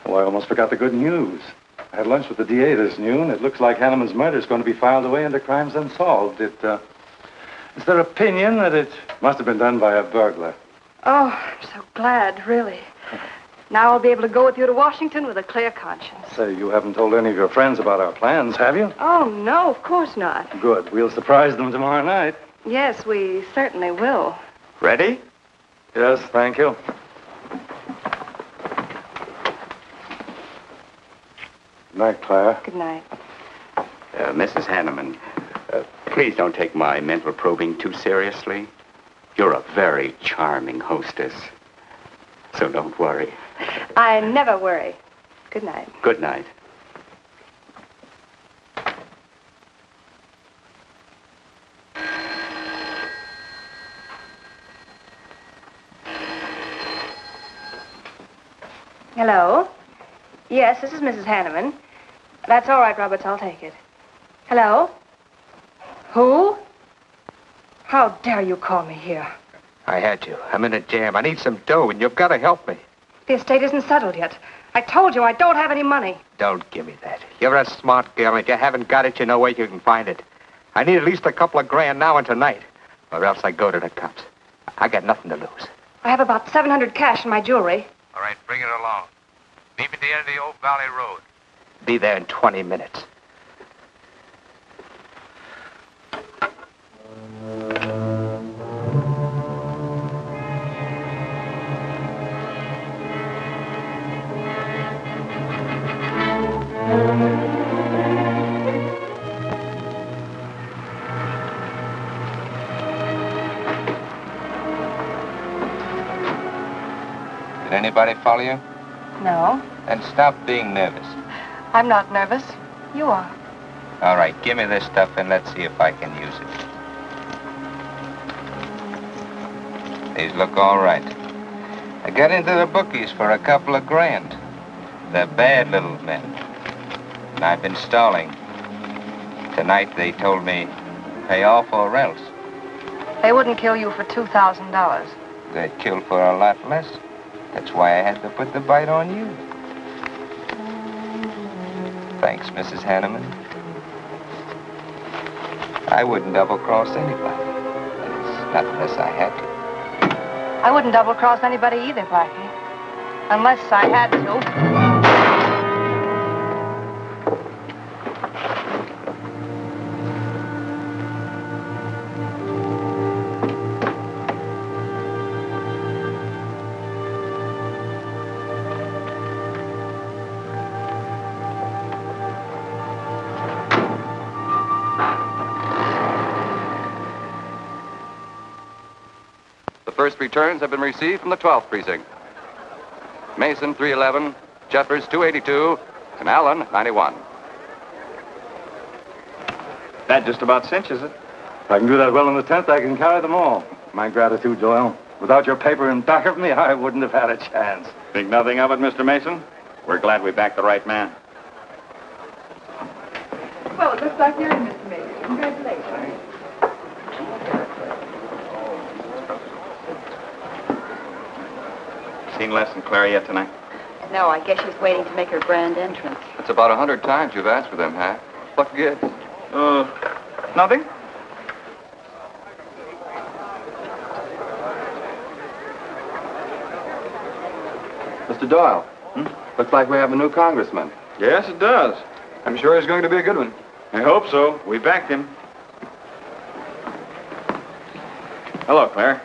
Oh, I almost forgot the good news. I had lunch with the DA this noon. It looks like Hanneman's murder is going to be filed away under crimes unsolved. It's their opinion that it must have been done by a burglar. Oh, I'm so glad, really. Now I'll be able to go with you to Washington with a clear conscience. Say, you haven't told any of your friends about our plans, have you? Oh, no, of course not. Good. We'll surprise them tomorrow night. Yes, we certainly will. Ready? Yes, thank you. Good night, Claire. Good night. Mrs. Hanneman, please don't take my mental probing too seriously. You're a very charming hostess. So don't worry. I never worry. Good night. Good night. Hello? Yes, this is Mrs. Hanneman. That's all right, Roberts. I'll take it. Hello? Who? How dare you call me here? I had you. I'm in a jam. I need some dough, and you've got to help me. The estate isn't settled yet. I told you I don't have any money. Don't give me that. You're a smart girl, and if you haven't got it, you know where you can find it. I need at least a couple of grand now and tonight, or else I go to the cops. I got nothing to lose. I have about $700 cash in my jewelry. All right, bring it along. Meet me at the end of the Old Valley Road. Be there in 20 minutes. Did anybody follow you? No, Then stop being nervous. I'm not nervous. You are. All right, give me this stuff and let's see if I can use it. These look all right. I got into the bookies for a couple of grand. They're bad little men. And I've been stalling. Tonight they told me, pay off or else. They wouldn't kill you for $2,000. They'd kill for a lot less. That's why I had to put the bite on you. Thanks, Mrs. Hanneman. I wouldn't double-cross anybody. Not unless I had to. I wouldn't double-cross anybody either, Blackie. Unless I had to. first returns have been received from the 12th precinct. Mason, 311, Jeffers, 282, and Allen, 91. That just about cinches it. If I can do that well in the 10th, I can carry them all. My gratitude, Doyle. Without your paper in back of me, I wouldn't have had a chance. Think nothing of it, Mr. Mason? We're glad we backed the right man. Well, it looks like you're in, Mr. Mason. Congratulations. Seen Les and Claire yet tonight? No, I guess she's waiting to make her grand entrance. It's about 100 times you've asked for them, huh? What gives? Nothing? Mr. Doyle, looks like we have a new congressman. Yes, it does. I'm sure he's going to be a good one. I hope so. We backed him. Hello, Claire.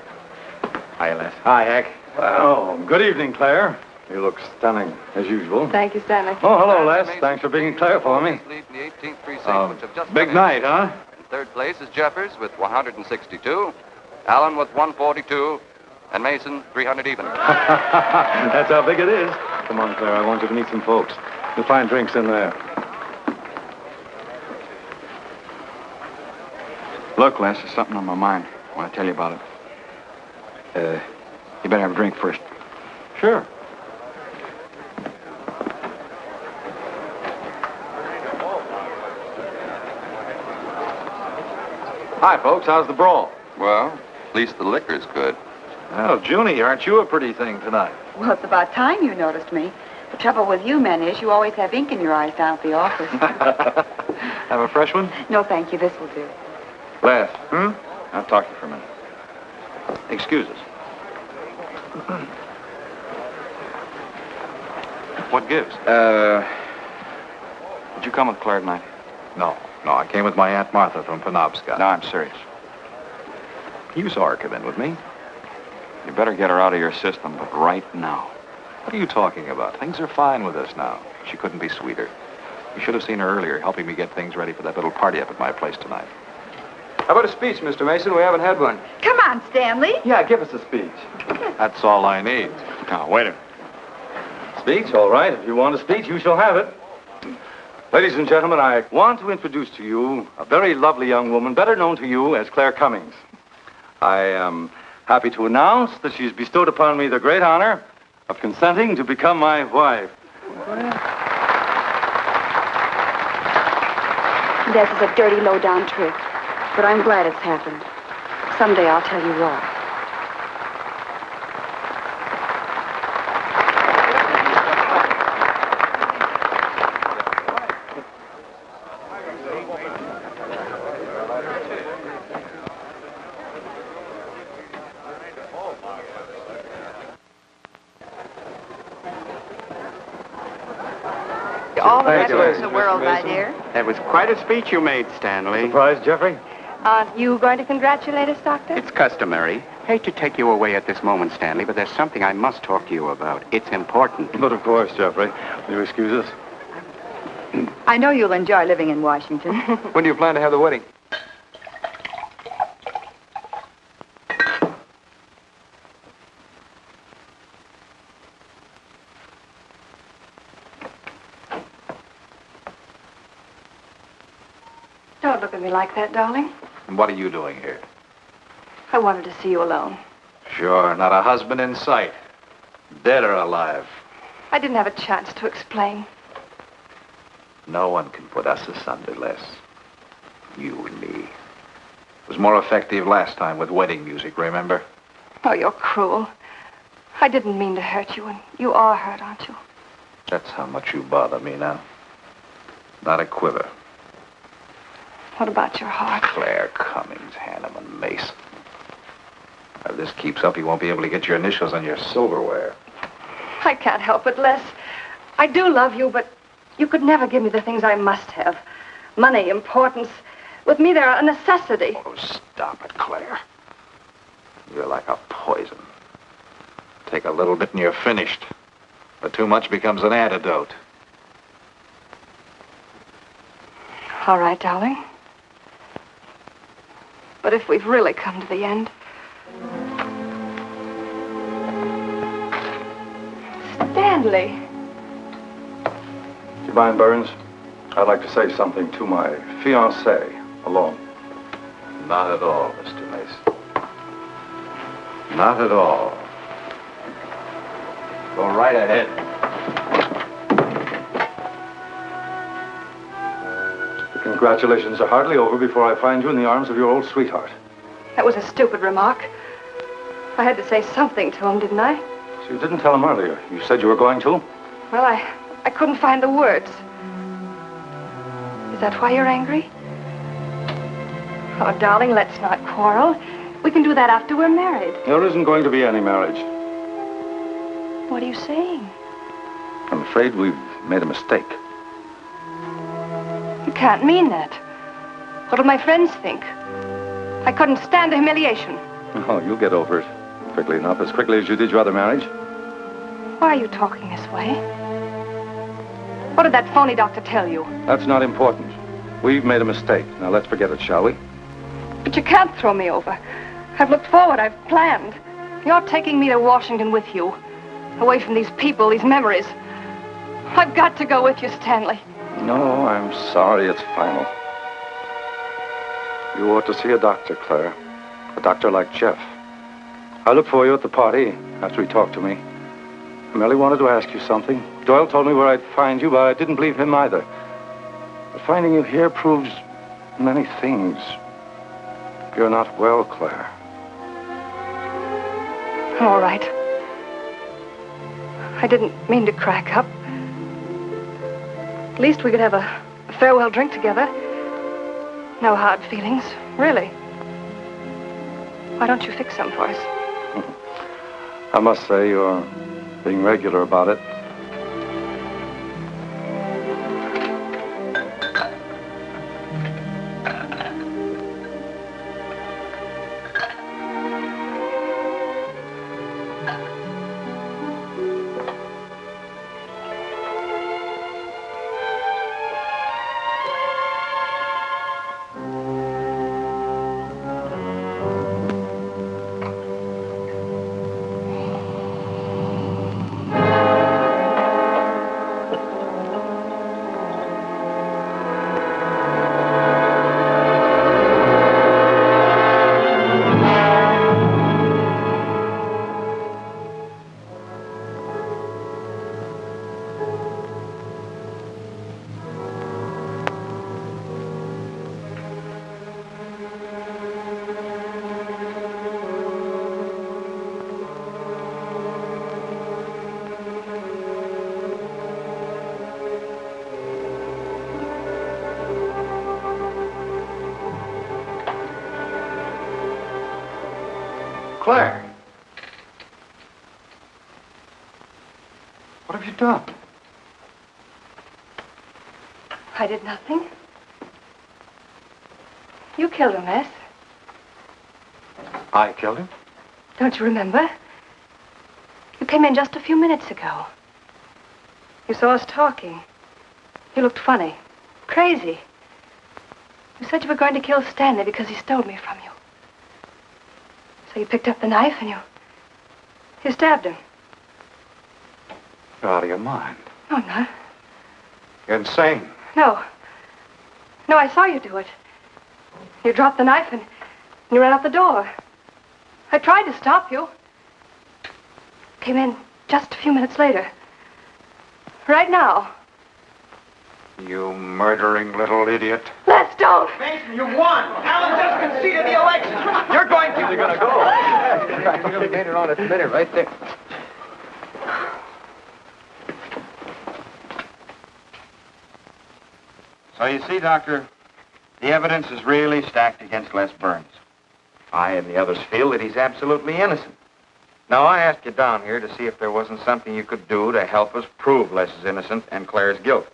Hi, Les. Hi, Hank. Well, good evening, Claire. You look stunning, as usual. Thank you, Stanley. Oh, hello, Les. Thanks for being Claire for me. Big night, huh? In third place is Jeffers with 162, Allen with 142, and Mason 300 even. That's how big it is. Come on, Claire. I want you to meet some folks. You'll find drinks in there. Look, Les, there's something on my mind. I want to tell you about it. You better have a drink first. Sure. Hi, folks. How's the brawl? Well, at least the liquor's good. Well, Junie, aren't you a pretty thing tonight? Well, it's about time you noticed me. The trouble with you men is you always have ink in your eyes down at the office. Have a fresh one? No, thank you. This will do. Les. I'll talk to you for a minute. Excuse us. What gives? Did you come with Claire tonight? No, I came with my Aunt Martha from Penobscot. No, I'm serious. You saw her come in with me. You better get her out of your system, but right now. What are you talking about? Things are fine with us now. She couldn't be sweeter. You should have seen her earlier, helping me get things ready for that little party up at my place tonight. How about a speech, Mr. Mason? We haven't had one. Come on, Stanley. Yeah, give us a speech. That's all I need. Now, wait a minute. Speech, all right. If you want a speech, you shall have it. Ladies and gentlemen, I want to introduce to you a very lovely young woman, better known to you as Claire Cummings. I am happy to announce that she's bestowed upon me the great honor of consenting to become my wife. This is a dirty, low-down trick, but I'm glad it's happened. Someday I'll tell you why. All the rest of the world, my dear. That was quite a speech you made, Stanley. Surprised, Jeffrey? Aren't you going to congratulate us, Doctor? It's customary. Hate to take you away at this moment, Stanley, but there's something I must talk to you about. It's important. But of course, Jeffrey. Will you excuse us? I know you'll enjoy living in Washington. When do you plan to have the wedding? Don't look at me like that, darling. And what are you doing here? I wanted to see you alone. Sure, not a husband in sight. Dead or alive. I didn't have a chance to explain. No one can put us asunder, Les. You and me. It was more effective last time with wedding music, remember? Oh, you're cruel. I didn't mean to hurt you, and you are hurt, aren't you? That's how much you bother me now. Not a quiver. What about your heart? Claire Cummings, Hanneman, Mason. If this keeps up, you won't be able to get your initials on your silverware. I can't help it, Les. I do love you, but you could never give me the things I must have. Money, importance. With me, they're a necessity. Oh, stop it, Claire. You're like a poison. Take a little bit and you're finished. But too much becomes an antidote. All right, darling. But if we've really come to the end, Stanley. Do you mind, Burns? I'd like to say something to my fiancée alone. Not at all, Mr. Mason. Not at all. Go right ahead. The congratulations are hardly over before I find you in the arms of your old sweetheart. That was a stupid remark. I had to say something to him, didn't I? So you didn't tell him earlier. You said you were going to? Well, I couldn't find the words. Is that why you're angry? Oh, darling, let's not quarrel. We can do that after we're married. There isn't going to be any marriage. What are you saying? I'm afraid we've made a mistake. You can't mean that. What'll my friends think? I couldn't stand the humiliation. Oh, you'll get over it quickly enough, as quickly as you did your other marriage. Why are you talking this way? What did that phony doctor tell you? That's not important. We've made a mistake. Now let's forget it, shall we? But you can't throw me over. I've looked forward. I've planned. You're taking me to Washington with you. Away from these people, these memories. I've got to go with you, Stanley. No, I'm sorry. It's final. You ought to see a doctor, Claire. A doctor like Jeff. I looked for you at the party after he talked to me. I merely wanted to ask you something. Doyle told me where I'd find you, but I didn't believe him either. But finding you here proves many things. You're not well, Claire. All right. I didn't mean to crack up. At least we could have a farewell drink together. No hard feelings, really. Why don't you fix some for us? I must say you're being regular about it. Claire! What have you done? I did nothing. You killed him, Les. I killed him? Don't you remember? You came in just a few minutes ago. You saw us talking. You looked funny. Crazy. You said you were going to kill Stanley because he stole me from you. So you picked up the knife and you stabbed him. You're out of your mind. No, I'm not. You're insane. No. No, I saw you do it. You dropped the knife and you ran out the door. I tried to stop you. Came in just a few minutes later. Right now. You murdering little idiot. Les, don't! Mason, you won! Alan just conceded the election! You're going to... You're gonna go. You made it on its minute right there. So you see, Doctor, the evidence is really stacked against Les Burns. I and the others feel that he's absolutely innocent. Now, I asked you down here to see if there wasn't something you could do to help us prove Les is innocent and Claire's guilt.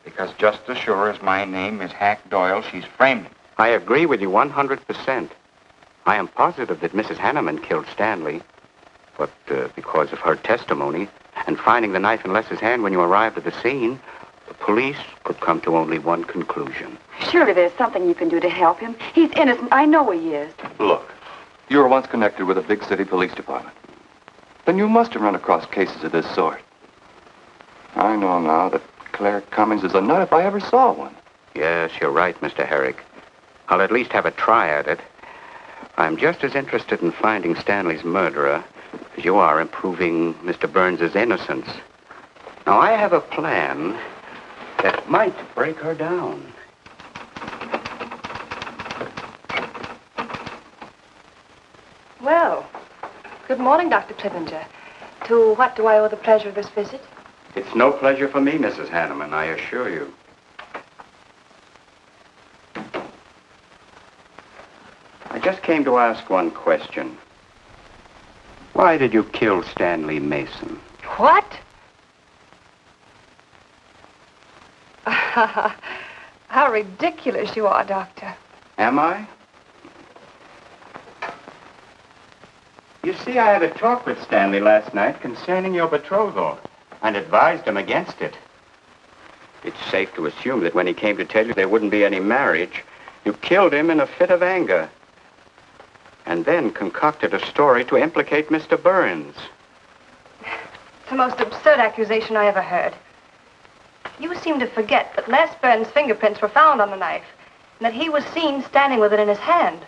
Because just as sure as my name is Hack Doyle, she's framed him. I agree with you 100%. I am positive that Mrs. Hanneman killed Stanley. But because of her testimony and finding the knife in Les's hand when you arrived at the scene, the police could come to only one conclusion. Surely there's something you can do to help him. He's innocent. I know he is. Look, you were once connected with a big city police department. Then you must have run across cases of this sort. I know now that Claire Cummings is a nut if I ever saw one. Yes, you're right, Mr. Herrick. I'll at least have a try at it. I'm just as interested in finding Stanley's murderer as you are in proving Mr. Burns' innocence. Now, I have a plan that might break her down. Well, good morning, Dr. Clippinger. To what do I owe the pleasure of this visit? It's no pleasure for me, Mrs. Hanneman, I assure you. I just came to ask one question. Why did you kill Stanley Mason? What? How ridiculous you are, Doctor. Am I? You see, I had a talk with Stanley last night concerning your betrothal and advised him against it. It's safe to assume that when he came to tell you there wouldn't be any marriage, you killed him in a fit of anger and then concocted a story to implicate Mr. Burns. It's the most absurd accusation I ever heard. You seem to forget that Les Burns' fingerprints were found on the knife and that he was seen standing with it in his hand.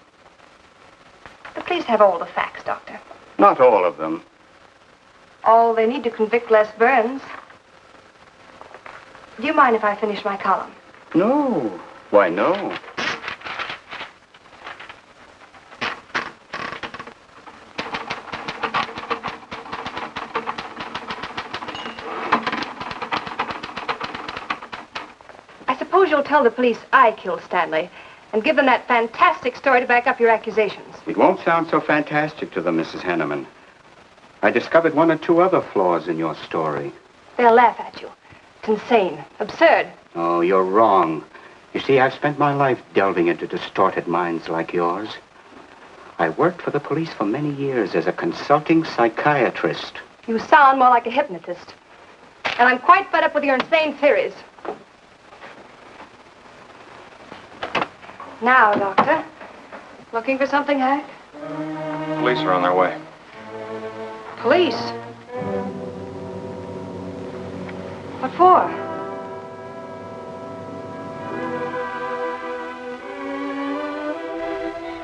The police have all the facts, Doctor. Not all of them. All they need to convict Les Burns. Do you mind if I finish my column? No. Why, no. I suppose you'll tell the police I killed Stanley and give them that fantastic story to back up your accusations. It won't sound so fantastic to them, Mrs. Hanneman. I discovered one or two other flaws in your story. They'll laugh at you. It's insane. Absurd. Oh, you're wrong. You see, I've spent my life delving into distorted minds like yours. I worked for the police for many years as a consulting psychiatrist. You sound more like a hypnotist. And I'm quite fed up with your insane theories. Now, Doctor. Looking for something, Hack? Police are on their way. Police? What for?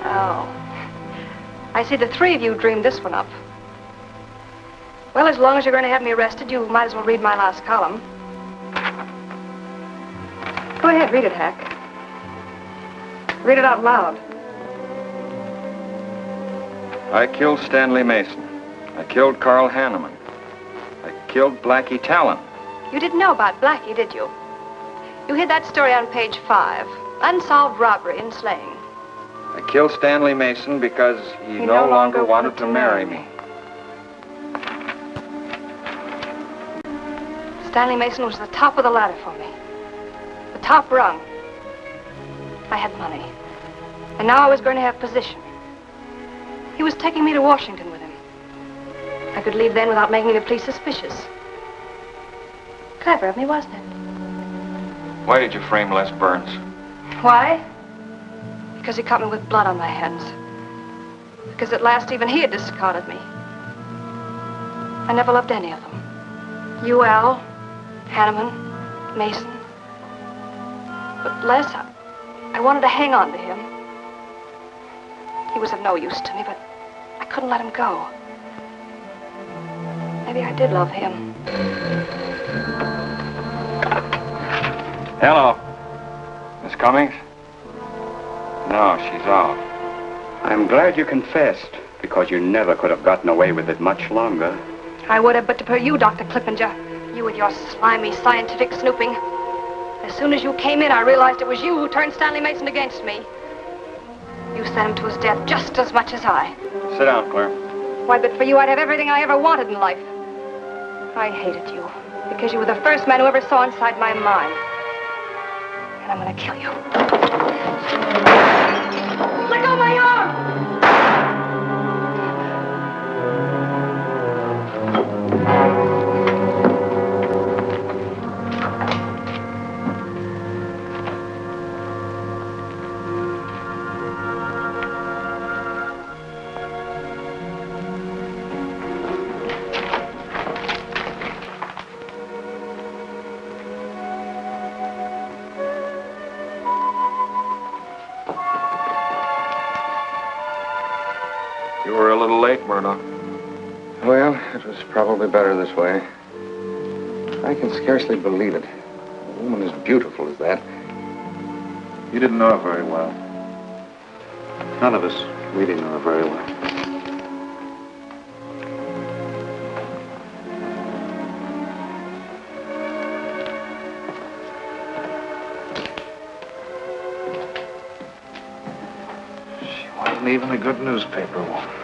Oh. I see the three of you dreamed this one up. Well, as long as you're going to have me arrested, you might as well read my last column. Go ahead, read it, Hack. Read it out loud. I killed Stanley Mason. I killed Carl Hanneman. I killed Blackie Talon. You didn't know about Blackie, did you? You hid that story on page 5. Unsolved robbery and slaying. I killed Stanley Mason because he no longer wanted to marry me. Stanley Mason was the top of the ladder for me. The top rung. I had money. And now I was going to have position. He was taking me to Washington with him. I could leave then without making the police suspicious. Clever of me, wasn't it? Why did you frame Les Burns? Why? Because he caught me with blood on my hands. Because at last even he had discarded me. I never loved any of them. You, Al, Hanneman, Mason. But Les, I wanted to hang on to him. He was of no use to me, but I couldn't let him go. Maybe I did love him. Hello. Miss Cummings? No, she's off. I'm glad you confessed, because you never could have gotten away with it much longer. I would have, but for you, Dr. Clippinger. You with your slimy scientific snooping. As soon as you came in, I realized it was you who turned Stanley Mason against me. You sent him to his death just as much as I. Sit down, Claire. Why, but for you, I'd have everything I ever wanted in life. I hated you because you were the first man who ever saw inside my mind. And I'm going to kill you. Let go of my arm! late, Murdoch. Well, it was probably better this way. I can scarcely believe it. A woman as beautiful as that. You didn't know her very well. None of us really knew her very well. She wasn't even a good newspaper woman.